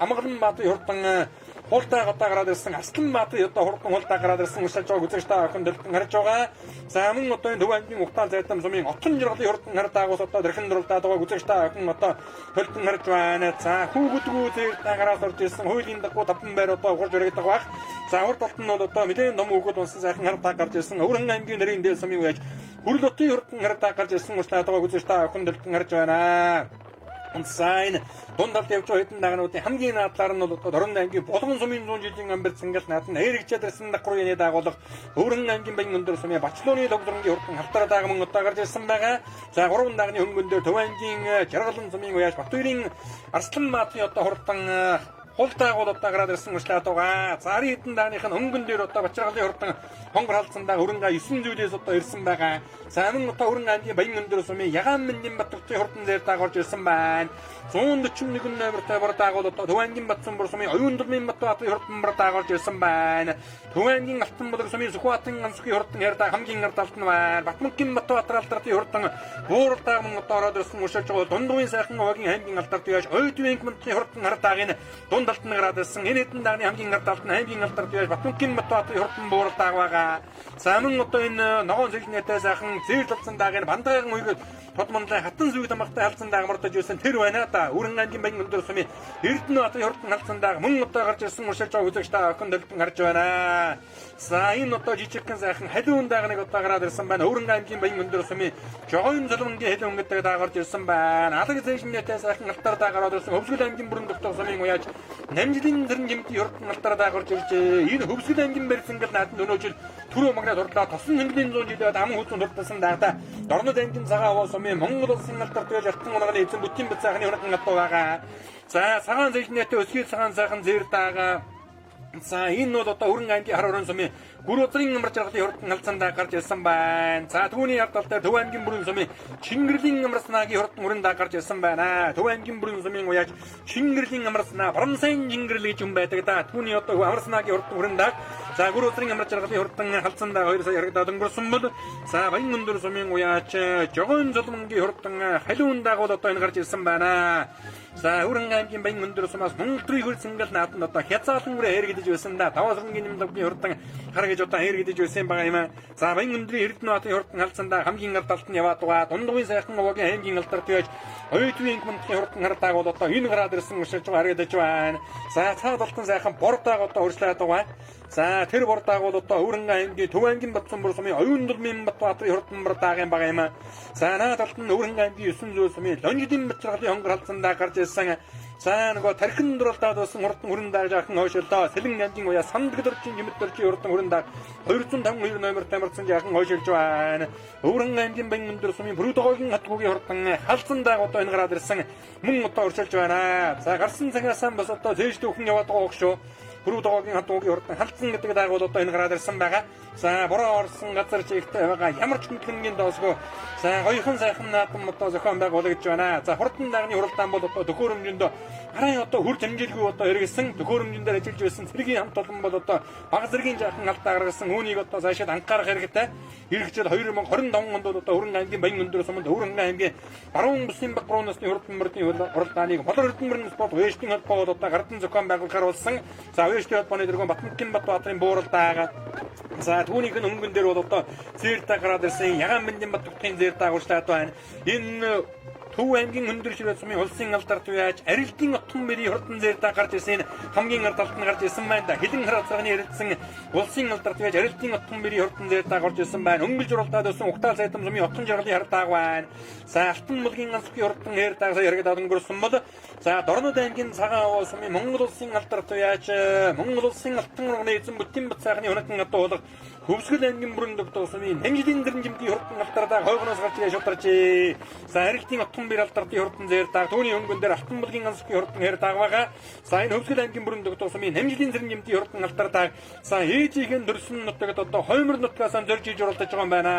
Амгалан Баатарын хурдан хултаа гадаа гараад ирсэн Арслан Баатарын одоо хурдан хултаа гараад ирсэн уршилж байгаа үзэгчтэй охин дэлгэн харж байгаа. За мөн одоо энэ Төв аймгийн Ухтаал зайтам сумын Отон жаргалын хурдан хардаагаас одоо дэрхэн дурлаад байгаа үзэгчтэй охин одоо дэлгэн харж байна. За хүүгдгүү зэрэг гараад орж ирсэн хуулийн дагуу таван байр одоо ухарж өргөдөг баг. За урд талд нь бол одоо мэдээ ном өгөөд унсан сайхан хардаа гарч ирсэн Өвөрхөн аймгийн нарийн дээл сумын уяаж хүрэл утын хурдан хардаа гарч ирсэн уршлаад байгаа үзэгчтэй охин дэлгэн харж байна. Сайн дундалд явж байгаа хэдэн дагнуудын хамгийн наадлаар нь бол Дорнод ангийн Булган сумын 100 жилийн амбарц ингээл наад нь хайргачаад ирсэн давхар яны даагуулга Өвөрхөн ангийн баян өндөр сумын Бачлууны лавгзрынгийн хурдан халтар дааг мөн одоо гарч ирсэн байгаа. За 3 дагны хөнгөн дээр Төв аймгийн Жаргалан сумын уяаж Батбаярын Арслан Баатарын одоо хурдан хултааг бол одоо гараад ирсэн уршлаад байгаа. За хэдэн дагных нь хөнгөн дээр одоо Бачиргалын хурдан хонгор халдсан дааг Өвөрхөн 9 зүйлээс одоо ирсэн байгаа. За мөн одоо Өвөрхөн ангийн баян өндөр сумын Ягаан Мэндийн Батбаярын хурдан дээр дааг орж ирсэн байна. 141 номертай бар дааг бол одоо Төв аймгийн Батсанбор сумын Оюун Дулмын Батбаярын хурдан бар дааг орж ирсэн байна. Төв аймгийн Алтанбадар сумын Сүхбаатарын ансгийн хурдан хайр дааг хамгийн ардалт нь байна. Батмөнгийн Батбаятар алдрын хурдан буур дааг мөн одоо ороод ирсэн уршилж байгаа. Дундуугийн сайхан овгийн аймгийн алдарт яаж Ойдвийн мөнхийн хурдан хар даагийн дундалт нь гараад ирсэн. Энэ хэдэн дагны хамгийн ардалт нь аймгийн алдарт яаж Батмөнгийн Батбаятарын хурдан буур дааг байгаа. За мөн одоо энэ ногоон зэжнэтэй сайхан зэрлэлцэн даагийн бандаагийн үйгээд тодмонлын хатан зүйд амгтай халдсан дааг мордож ирсэн тэр байна да. Өвөрхөн ангийн баян өндөр сумын Эрдэнэбаатарын хурдан халдсан дааг мөн одоо гарч ирсэн уршилж байгаа үзэгчтэй охин дэлгэн харж байна. За энэ одоо жижигхэн сайхан халиун даагныг одоо гараад ирсэн байна. Өвөрхөн аймгийн баян өндөр сумын Жогоон Золонгийн халиун гэдэг дааг гарч ирсэн байна. Алаг зэжнэтэй сайхан алтар дааг гараад ирсэн. Хөвсгөл аймгийн бүрэн докtor сумын уяаж Намжилын зэрэн жимтийн хурдан алтар дааг гарч иржээ. Энэ Хөвсгөл аймгийн барьцангал нааданд өнөөжил түрүү магнад хурлаа тосон хөнгөний 100 жилээр ам хүзэн дуртасан даагта Дорнод аймгийн цагаан овоо сумын Монгол улсын алдарт байж алтан унганы эзэн бүтийн бацаахны хурдан гадаа байгаа. За цагаан зэжнэтэй өсгий цагаан сайхан зэр даага. За энэ бол одоо Өвөрхөн аймгийн хар орон сумын Гүр узрын амар жаргалын хурдан халдсан дааг гарч ирсэн байна. За түүний ард талд Төв аймгийн бүрэн сумын Чингэрлийн амарснагийн хурдан хүрэн дааг гарч ирсэн байна. Төв аймгийн бүрэн сумын уяаж Чингэрлийн амарснаа Барамсайн Чингэрл гэж юм байдаг да. Түүний одоо амарснагийн хурдан хүрэн дааг. За Гүр узрын амар жаргалын хурдан халдсан дааг 2 сая харагдаад өнгөрсөн бол за баян өндөр сумын уяаж Жогоон Золонгийн хурдан халиун дааг бол одоо энэ гарч ирсэн байна. За Өвөрхөн аймгийн баян өндөр сумаас Монголын хөрсөнгөл нааданд одоо хязгаалan үрэ хэрэгдэж байсан да. Таваасангийн нэмлэгийн хурдан хар гэж одоо хэрэгдэж байсан байгаа юм аа. За баян өндрийн Эрдэнэбаатарын хурдан халдсандаа хамгийн ардалт нь яваад байгаа. Дундуугийн сайхан овоогийн аймгийн алдарт байж Ойдвийн мөнхийн хурдан хардааг бол одоо энэ гараад ирсэн уршилж байгаа харагдаж байна. За цаад алтан сайхан бордааг одоо урьшлаад байгаа. За тэр бордааг бол одоо Өвөрхөн аймгийн Төв аймгийн Батсанбор сумын Оюун Дулмын Батбаятарын хурдан бордааг юм байгаа юм аа. За наад талд нь Өвөрхөн аймгийн 9 зуун сумын Лонжидын Бачиргалын хонгор халдсандаа гарч ирсэн. За нөгөө тархин дурлаад болсон хурдан хүрэн дааж ахын хойшилдоо Сэлэн аймгийн уяа Сандаг дөржин жимэт дөржин хурдан хүрэн дааг 252 номертай марцсан жаахан хойшилж байна. Өвөрхөн аймгийн баян өндөр сумын Бүрүдгоогийн хатгуугийн хурдан халдсан дааг одоо энэ гараад ирсэн. Мөн одоо уршилж байна. За гарсан цагаас бас одоо зээжтэй өхөн яваад байгаа шүү. Бүрүүдгоогийн хатуугийн хурдан халдсан гэдэг дагуулд одоо энэ гараад ирсэн байгаа. За бороо орсон газар чигтэй байгаа ямар ч хөдөлгөөний доосгүй за хоёрхан сайхан наадам одоо зохион байгуулагдж байна. За хурдан дагны хуралдаан бол одоо төхөөрөмжөнд харин одоо хүр хэмжээлгүй одоо хэрэгсэн төхөөрөмжөндөө ажиллаж байсан цэргийн хамт олон бол одоо бага зэргийн жаахан алдаа гаргасан үүнийг одоо цаашаа анхаарах хэрэгтэй. Ирэх жил 2025 онд одоо Хөрөнгө аймгийн Баян өндөр суманд Хөрөнгө аймгийн баруун бүсийн баг руу насны хурдан мөрдийн хуралдааныг Холор эрдэнэ спорт вэштинг холбоогод одоо гардан зохион байгуулахаар болсон. За вэштинг холбооны дэргэн Батмүкин Батбаатарын бууралдаагаа за түүнийг нь өнгөн дээр бол одоо зээртэй гараад ирсэн Ягаан Бэндийн Батбаатарын зээр дагуулжлаад байна. Энэ Төв аймгийн өндөр ширээ сумын улсын алдарт байж арилдын отхон мэрийн хурдан зээрдээ гарч ирсэн хамгийн ард талд нь гарч ирсэн байна да. Хилэн хараацганы ярилцсан улсын алдарт байж арилдын отхон мэрийн хурдан зээрдээ гарч ирсэн байна. Өнгөлж уралдаад өссөн Угтаа Сайдам сумын отхон жаргалын хардааг байна. За Алтан мулгийн ансгийн хурдан хэрдааг яригадаад өнгөрсөн бол за Дорнод аймгийн Цагаан овоо сумын Монгол улсын алдарт байж Монгол улсын алтан урганы эзэн Бүтэн бат сайхны өнөтөн атуулга Хөвсгөл аймгийн бүрэн докторс сумын Нэмжлийн дэрэмжимтийн хурдан алтардаа хойгоноос гарч ирээ шударчээ. За арилдын отхон бэр алдартын хурдан зээр даг түүний өнгөн дээр Алтан мулгийн ансгийн хурдан хэр дагвага. За энэ Хөвсгөл аймгийн бүрэн докторс сумын Нэмжлийн дэрэмжимтийн хурдан алтардаа за ээжийнхэн дөрсөн нутагт одоо хоймор нутгаас зорж иж уралдаж байгаа юм байна.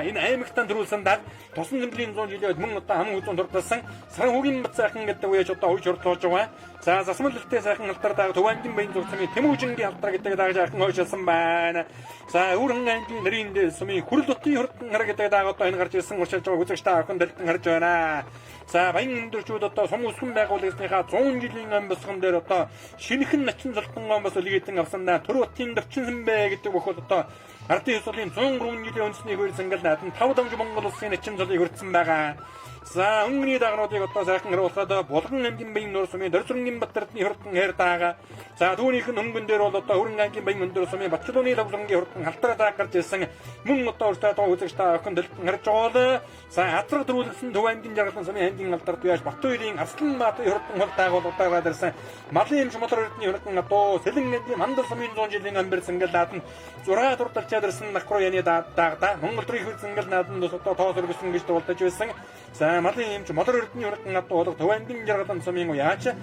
Энэ аймагтан төрүүлсэн даг тусан зэмблийн 100 жилийн өмнө одоо хамгийн үзүүн дурдсан Саран хөгийн бат сайхан гэдэг үеж одоо хойж урдлуулж байгаа. За засмал элтэй сайхан алтардаа Төв аймгийн Баян зүг сумын Тэмүүжингийн алтар гэдэг даг жаахан хойшилсан байна. За Өргөн аймгийн нэрийн дээр сумын Хүрэл утын хурдан хар гэдэг даг одоо энэ гарч ирсэн уршилж байгаа үзэгчтэй охин дэлгэн харж байна. За Баян өндөрчүүд одоо сум өсгөн байгууллагынхаа 100 жилийн ам босгон дээр одоо шинэхэн начин золтон гомбос үлгийдэн авсандаа Төр утын дөрчинсэн бэ гэдэг боход одоо ардын ёслолын 103 жилийн үндэсний хууль зангал наадан 5 дамж Монгол улсын начин золыг хүртсэн байгаа. За өнгөний дагнуудыг одоо сайхан харуулхад Булган аймгийн Баян нуур сумын Дөрсрөнгийн Баттардны хурдан хэр даага. За түүнийх нь өнгөн дээр бол одоо Хөрөнгө аймгийн Баян өндөр сумын Батчилууны лавлангийн хурдан халтараа дааг гарч ирсэн мөн одоо өөртөө үзэгчтэй охин дэлгэн харж байгаа. За хатраг төрүүлсэн Төв аймгийн Жаргалан сумын аймгийн алдарт байж Баттуурийн Арсланбаатарын хурдан хол даагуул удаагаад ирсэн Малын Шмотор эрдний хурдан одоо Сэлэн аймгийн Мандал сумын 100 жилийн амбэр сэнгэл наадан 6 дурдалчаад ирсэн Нахруу яны даагда Монгол төрийн хөл сэнгэл наадан одоо тоос өргөсөн гэж дуулдаж байсан. За Малын эмч Модор эрдний хурдан одоо Төв аймгийн Жаргалан сумын уяач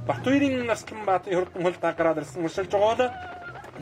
Баттуурийн Арсланбаатарын хурдан хол даагаад ирсэн уршилж байгаа.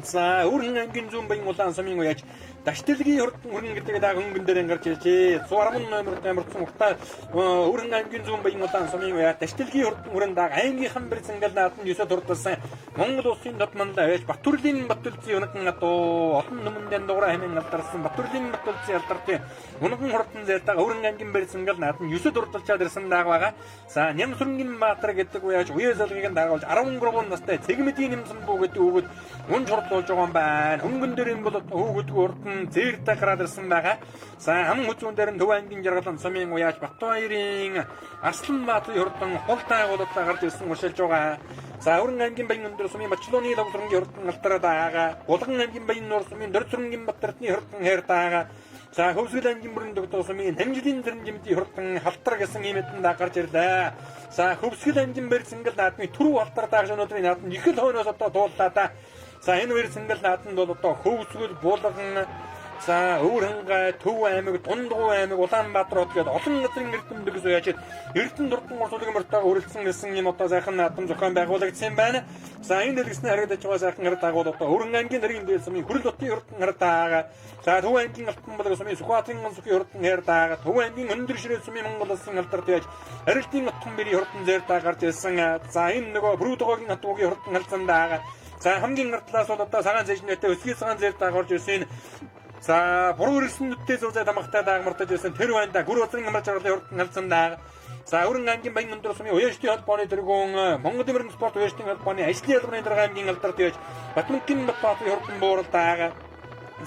За Өргөн аймгийн Зүүн Баян улаан сумын уяач Даштилгийн хурдан хүрэн гэдэг даг өнгөн дээр гарч иржээ. 110 номерт амарсан ухтаа Өргөн аймгийн Зүүн Баян улаан сумын уяач Даштилгийн хурдан хүрэн даг аймгийнхан бэр зангал наадан 9 дурдсан Монгол улсын додмандаа байж Батүрлийн Батүлцийн өнөкөн одоо олон нүмэндэн дуурай хэмээн алдарсан Батүрлийн Батүлцийн алдартын өнөкөн хурдан зээрдэг Өргөн аймгийн бэр зангал наадан 9 дурдалчаад ирсэн даг байгаа. За Нямсүрэнгийн Баатар гэдэг уяач уяа залгийг дагуулж 13 настай Цэгмэдийн Нэмсэн бүү гэдэг өгöd мөн чордлуулж байгаа юм байна. Өнгөн дээр юм бол хөөгдгөө хурдан зээртэй гараад ирсэн байгаа. За ам хүзүүн дээр нь Төв аймгийн Жаргалан сумын уяач Баттуурийн Арсланбаатарын хурдан хол даагуулалтаа гарч ирсэн уршилж байгаа. За Өргөн аймгийн Баян өндөр сумын Батчилууны лавлангийн хурдан алтараа даага. Булган аймгийн Баян нуур сумын Дөрсрөнгийн Баттардны хурдан хэр даага. За Хөвсгөл аймгийн бүрэн докторс сумын Нэмжлийн дэрэмжимтийн хурдан халтар гэсэн иймэтэн даг гарч ирлээ. За Хөвсгөл аймгийн бэр сэнгэл наадмын түрүү халтар дааж өнөөдрийн наадмын их л хойноос одоо дууллаа да. За энэ бэр сэнгэл наадманд бол одоо Хөвсгөл, Булган, за Өвөрхангай, Төв аймаг, Дундгуу аймаг, Улаанбаатар хот гээд олон газрын эрдэмтдээс уяач Эрдэнэ дурдан урсгалын мөртөг өрөлдсөн гэсэн юм одоо сайхан наадам зохион байгуулагдсан байна. За энэ дэлгэсний харагдаж байгаа сайхан хар дагуул одоо Өргөн аймгийн нэрийн дээл сумын Хүрэл утын хурдан хар даага. За Төв аймгийн Алтан мулгийн сумын Сүхбаатарын ансгийн хурдан хэр даага. Төв аймгийн өндөр ширээ сумын Монгол улсын алдарт байж арилдын отхон бэрийн хурдан зээр даа гарч ирсэн. За энэ нөгөө Бүрүүдгоогийн хатуугийн хурдан халзан даага. За хамгийн артлаас бол одоо цагаан зэжнэтэй өсгий цагаан зээр даа гарч ирсэн. За буруу ирсэн нүдтэй зүүзээ тамагтай даагмартаж ирсэн тэр байнда гүр уцрын амар жаргалын хурдан халзан даага. За Өргөн аймгийн Баян өндөр сумын уяачдын холбооны дэргүүн Монгол Эмэрэн спорт уяачдын холбооны ажлын ялганы дарга аймгийн алдарт байж Батмүкин Батбаатарын хурдан буурал даага.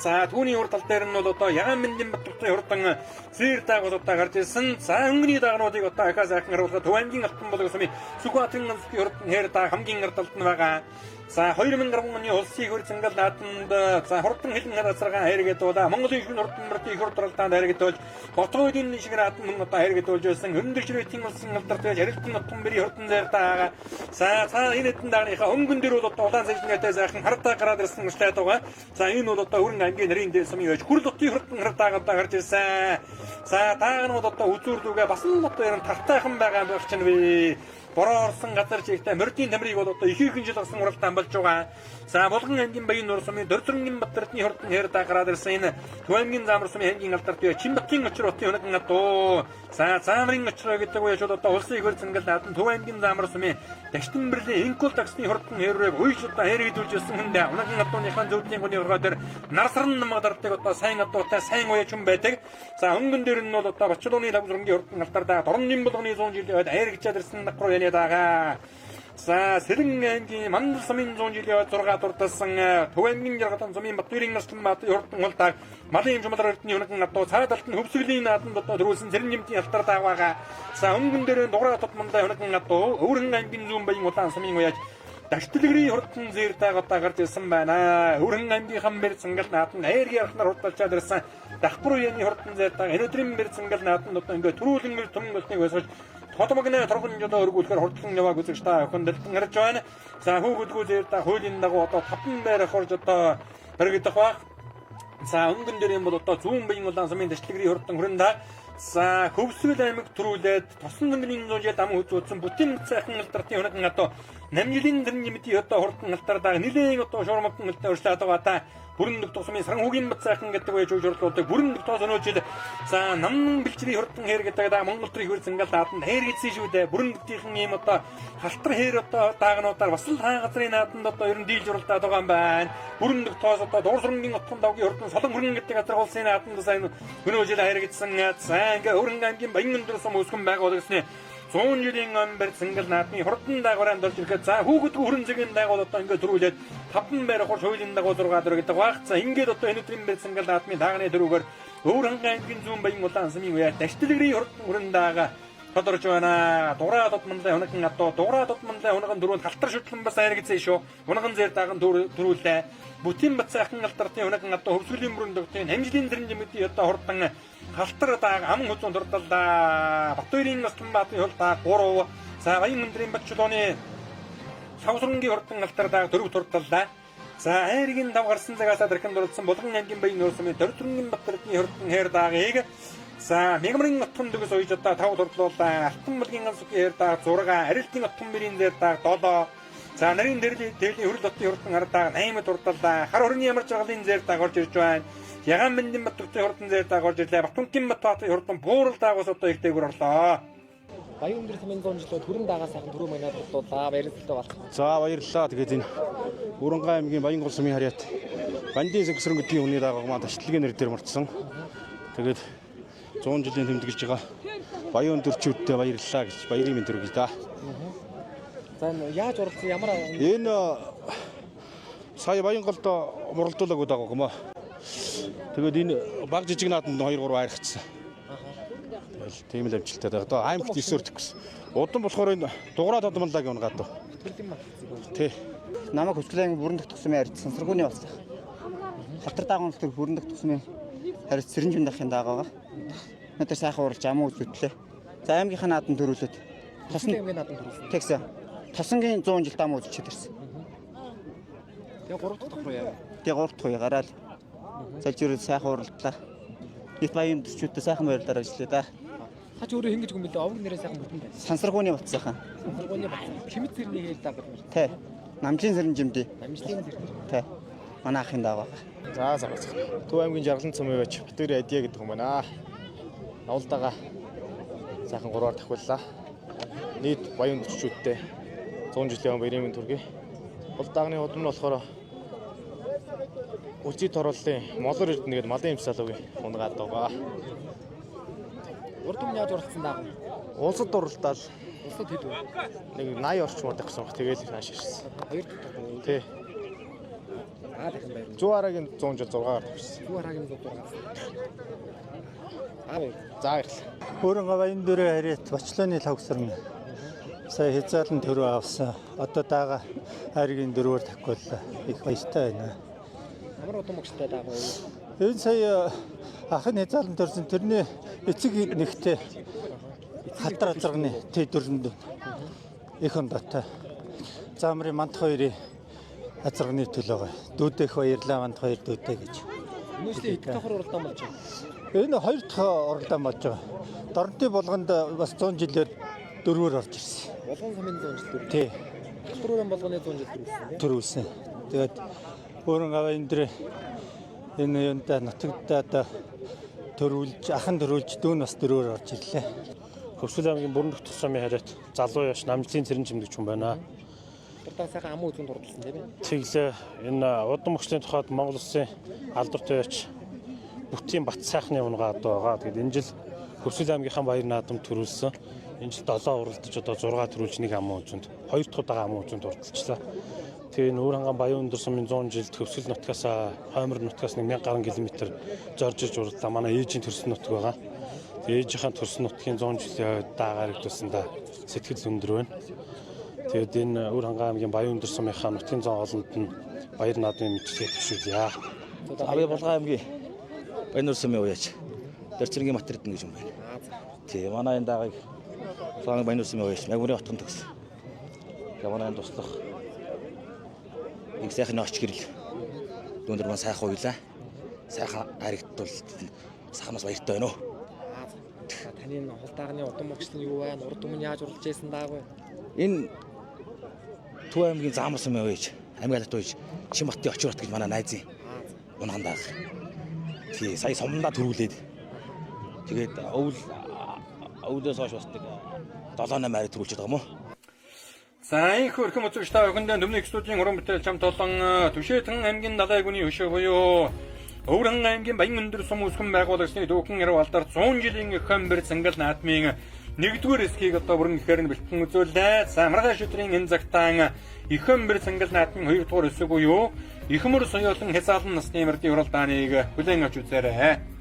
За түүний урд тал дээр нь бол одоо Ягаан Бэндийн Батбаатарын хурдан зээр даагуулалтаа гарч ирсэн. За өнгөний дагнуудыг одоо ахаа сайхан харуулхад Төв аймгийн Алтан мулгийн сумын Сүхбаатарын ансгийн хурдан хэр даага хамгийн ард талд нь байгаа. За 2010 оны улсын хууль зангал нааданд за хурдан хилэн хадасаргаан хэрэгэд дуулаа Монголын шүн хурдан мөртийн их хурдталдаанд хэрэгэд болж Ботгойдын шиг наадан мөн одоо хэрэгэд болж байсан өндөр ширээтийн улсын алдарт байж арилтан отхон бэрийн хурдан зээр даага. За энэ хэдэн дагныхаа өнгөн дээр бол одоо улаан зэжнэтэй сайхан хардаа гараад ирсэн мэтлээд байгаа. За энэ бол одоо Өргөн аймгийн нэрийн дээл сумын байж Хүрэл утын хурдан хардаагаа гарч ирсэн. За даагнууд одоо үзүүрлүүгээ бас л одоо яран тартайхан байгаа байх чинь вэ. бороо орсон газар чигтээ мордын тамирыг бол одоо их жил болсон уралдаан болж байгаа. За Булган аймгийн Баян нур сумын Дөрзөрнгийн Батэрдний хурдан хэр даграад ирсэн энэ Түвэнгийн Замар сумын хангийн алдарт бие Чинбатгийн очроо өнөдөн атуу. За Замрын очроо гэдэг үе шууд одоо улсын ихэр цэнгэл наадан Түвэнгийн Замар сумын Дагштан бэрлийн Инкул таксны хурдан хэрэг үеж одоо хэрэгдүүлж ирсэн хүндээ өнөдөн атууныхаа зөвлөлийн гүний өргөө дээр нарсран намгадартыг одоо сайн атуутай сайн уяж хүн байдаг. За хөнгөн дээр нь бол одоо Бачилууны лагзургийн хурдан алтардаа Дорнын булганы 100 жилийн ойд хайргчаад ирсэн дагруу яны дагаа. За Сэрэн аймгийн Мандал сумын 100 жилийн ойд 6 дурдсан Түвэнгийн Жаргатан сумын Батбирийн наслан Баатарын хурдан улдааг Малын имжмалар эрдний өнөдөн атуу цаад алтан хөвсгөлийн нааданд одоо төрүүлсэн Сэрэн нэмтийн алтар даагаа. За хөнгөн дээр дуграа тотмондоо өнөдөн атуу Өвөрхөн аймгийн Зүүн Баян улаан сумын уяж Даштлэгрийн хурдан зээртэй одоо гарч ирсэн байна. Өвөрхөн аймгийн Хамбэр цэнгэл нааданд хайргийн архнаар хурдалчаад ирсэн Дахбар уяны хурдан зээртэй өнөөдрийн бэр цэнгэл нааданд одоо ингээд төрүүлэн мөр төмөн болтыг өсөж Хотомогны торгонжоо өргүүлэхээр хурдан явааг үзэж та охин дэлгэн харж байна. За хүүхдгүү зээртэй хуулийн дагуу одоо 5 байрах орж одоо хэрэгдэх баг. За өнгөн дээр юм бол одоо Зүүн Баян улаан сумын Даштлэгрийн хурдан хүрээндээ за Хөвсгөл аймаг төрүүлээд Тосон өнгөний зүүжил ам үзүүлсэн Бүтэн цайхан алдартай өнөдөн одоо Намжилын дэрн нэмтий одоо хурдан алтардаг нэлээд одоо шуурмагтан алтаа урьшлаад байгаа та бүрэндэг тусмын Саранхүүгийн бацайхан гэдэг байж уужруулдаг бүрэндэг тоос өнөөжил за намн бэлчрийн хурдан хээр гэдэг да Монгол төрийн хөр цэнгэл нааданд хээр гэсэн шүү дээ бүрэндгтийнхэн юм одоо халтар хээр одоо даагнуудаар бас л хаан газрын нааданд одоо ер нь дийлж уралдаад байгаа юм байна бүрэндэг тоос одоо дуурсрынгийн утган давгийн хурдан солон хөргөн гэдэг газар улсын нааданд сайн өнөөжил хээр гэсэн за ингээ Өвөрхөн аймгийн Баян нур сум өсгөн байгуулдаг гэснээр 100 жилийн амбар цэнгэл наадмын хурдан дагавранд орж ирэхэд за хүүхдгүү хүрэн зэгийн дагуул одоо ингээд төрүүлээд 5 байрах хуулийн дагуу 6 дөрөг гэдэг баг. За ингээд одоо өнөөдрийн бэр цэнгэл наадмын даганы дөрөвөөр Өвөрхөн аймгийн Зүүн Баян улаан сумын уяа Даштлэгрийн хурдан хүрэн даага тодорч байна. Дуграа тотмонлай өнөдөн атуу дуграа тотмонлай өнөдөн дөрөнд халтар шүтлэн бас хайргцээ шүү. Өнөдөн зэр даган төрүүлээ. Бүтэн бацайхан алтартын өнөдөн атуу хөвсгөлийн бүрэндэхтийн хамжилын дэрэн жимэдий одоо хурдан халтар дааг ам хөзөн дурдалдаа Батбирийн наслан Баатарын хулдаа 3 за Баян өндрийн Бачилууны Савсрангийн хурдан алтар дааг 4 дурдалдаа за хайргийн тав гарсан цагаас дархан дурлсан Булган аймгийн Баян нур сумын Дөрзөрнгийн Батэрдний хурдан хээр даагийг за Мягмарын отхон дэгс ойж одоо 5 дурдлуулаа Алтан булгийн ганцгийн хээр дааг 6 Арилтын отхон мөрийн дээр дааг 7 за нарийн дэрлийн хөрөл дотны хурдан хардаг 8 дурдалдаа хар хорны ямар жаргалын зэр дааг орж ирж байна. Яган мэндийн Батбирийн хурдан зэр дааг орж ирлээ. Батунгийн Батбатын хурдан буурал даагаас одоо их дээгүүр орлоо. Баян өндөр сумын 100 жилүүд хүрэн дагаас сайхан түрүү манайд бодлоо. Баярлалаа бол. За баярлалаа. Тэгээд энэ Өвөрхөн аймгийн Баян гол сумын харьяат Бандийн Сэнгсрэн гэдгийн хүний дагаг маань Даштлэгийн нэр дээр мартсан. Тэгээд 100 жилийн тэмдэглэж байгаа Баян өндөрчүүдтэй баярлалаа гэж баярын мэнд төргий да. За яаж уралдсан ямар энэ сая Баян голд муралдуулаагүй дагаг юм аа. Тэгээд энэ баг жижиг нааданд 2 3 айрхацсан. Тэгэл тийм л амжилттай байгаа. Одоо аймагт 9-өр төгс. Удан болохоор энэ дуграа тодмонлаагийн унгаад дөө. Тий. Намайг Хөвсгөлийн бүрэн дэх тусмын харьц Сансаргууны бас. Халтар даагуун төр бүрэн дэх тусмын харьц Сэрэнжин дахын даагаа. Надад сайхан уралж амуу үзүүллээ. За аймгийнхаа нааданд төрүүлээд Тосон аймгийн нааданд төрүүлсэн. Тэгсэн. Тосонгийн 100 жил дамуу үзчихэд ирсэн. Тэгээ 3 дахь давхруу яа. Тэгээ 3 дахь уу гараал. Салжирэл сайхан уралдлаа. Нийт Баян өндөрчүүдтэй сайхан байрлалаар ажиллая да. Хаач өөрөө хин гэж юм бэлээ. Овог нэрээ сайхан бүтэн байна. Сансаргууны бат сайхан. Сансаргууны бат. Хэмэт зэрний хэл даа гэдэг. Тий. Намжийн Сэрэнжимдий. Намжийн зэрний. Тий. Манай ахын дааваа. За. Төв аймгийн Жаргалан цөмөө байж Батбирийн Адия гэдэг юм байна. Навлдаага сайхан 3-аар дахиуллаа. Нийт Баян өндөрчүүдтэй 100 жилийн баярын мэнд төргий. Бол даагны удам нь болохоор Үлзий торууллын Молор эрдэнэ гэдэг малын имсалуугийн унгаад байгаа. Урд өмнө яаж уралдсан даа? Улсад уралдаал. Улсад хэд вэ? Нэг 80 орчмоор тавьсан баг. Тэгээл хааш ирсэн. 2 дахь. Тий. Дахин байр. Зүү арагийн 100 жил 6-аар тавьсан. Зүү арагийн 100-аар. Аа. За баярлалаа. Өвөрхөн Баян дөрөө харьяат Бачилууны лагсрын сая хязаалан төрөө авсан. Одоо даага хайргийн 4-өр дахиуллаа. Их баяртай байна. Ямар удам өгчтэй даа вэ? Энэ сая ахын хязаалан төрсөн тэрний эцэг нэгтэй халтар азарганы тэдүрэнд их ондотой. Замрын Манд хоёрын азарганы төлөөгөө дүүдэх баярлаа Манд хоёр дүүдээ гэж. Нийслэл хэд дахь уралдаан болж байна? Энэ 2 дахь уралдаан болж байгаа. Дорнотын булганд бас 100 жилээр 4-өр орж ирсэн. Болгон сумын 100 жил төрүүлсэн. Тий. Хатурын болгоны 100 жил төрүүлсэн. Төрүүлсэн. Тэгээд өөрөн аваа энэ дэр энэ юунда нутагтаа одоо төрүүлж ахын төрүүлж дүүн бас 4-өр орж ирлээ. Хөвсгөл аймгийн бүрэн дэх тусламын хариат залуу яш намжлын цэрэн чимдэгч хүн байна. Уртаа сайхан амуу үзүүнд урдсан тийм ээ. Тэглээ энэ удам мөчлийн тухайд Монгол Улсын алдар туяач бүтийн бат сайхны унгаа одоо байгаа. Тэгээд энэ жил Хөвсгөл аймгийнхаа баяр наадам төрүүлсэн. Энэ жил 7 уралдаж одоо 6 төрүүлж нэг амуу үзүүнд 2 дахь удаага амуу үзүүнд уралдчихлаа. Тэгээ Нүүрханган Баян өндөр сумын 100 жилд Хөвсгөл нутгаас Хоймор нутгаас 1000 гаруй километр зоржиж уралдлаа. Манай ээжийн төрсөн нутг байгаа. Ээжийнхээ төрсөн нутгийн 100 жилийн даагаар игдүүлсэндээ сэтгэл өндөр байна. Тэгээд энэ Нүүрханган аймгийн Баян өндөр сумынхаа нутгийн 100 олонд нь баяр наадмын мэдлэгээ төвшүүлье. Авьяа Булган аймгийн Баян өндөр сумын уяач Дөрцөргийн Матердэн гэж юм байна. Тий, манай энэ даагийг Булган Баян өндөр сумын уяач Мягмарын хотгон төгс. Тэгээд манай энэ туслах нэг сайхан очь гэрэл өндөр маань сайхан уйлаа. Сайхан харигдтал сайхнаас баяртай байна уу. Таны холдаагны удам мөчтөн юу байна? Урд өмнө яаж уралж байсан даагүй? Энэ Төв аймгийн Заамар сумын уяач аймгийн алт уяач Шинбаттын очир хот гэж манай найзын унгаан дааг. Тий, сая сумдаа төрүүлээд тэгээд өвлөөс хойш бас нэг 7-8 арай төрүүлж байгаа юм уу? За их өрхөм үзэгч та бүхэндээ Төмний студийн уран бүтээл чамд толон Түшээтэн аймгийн далай гүний хөшөө буюу Өвөрхөн аймгийн Баян өндөр сум үүсгэн байгуулагчны дүүхэн яруу алдар 100 жилийн Хомбир цангал наадмын 1-р эсхийг одоо бүрэн ихээр нь бэлтгэн үзүүлээ. За маргааш өдрийн энэ цагтаан Хомбир цангал наадмын 2-р эсэг буюу Ихмөр соёолон хязаалан насны мөрдийн уралдааныг хүлээн авч үзээрэй.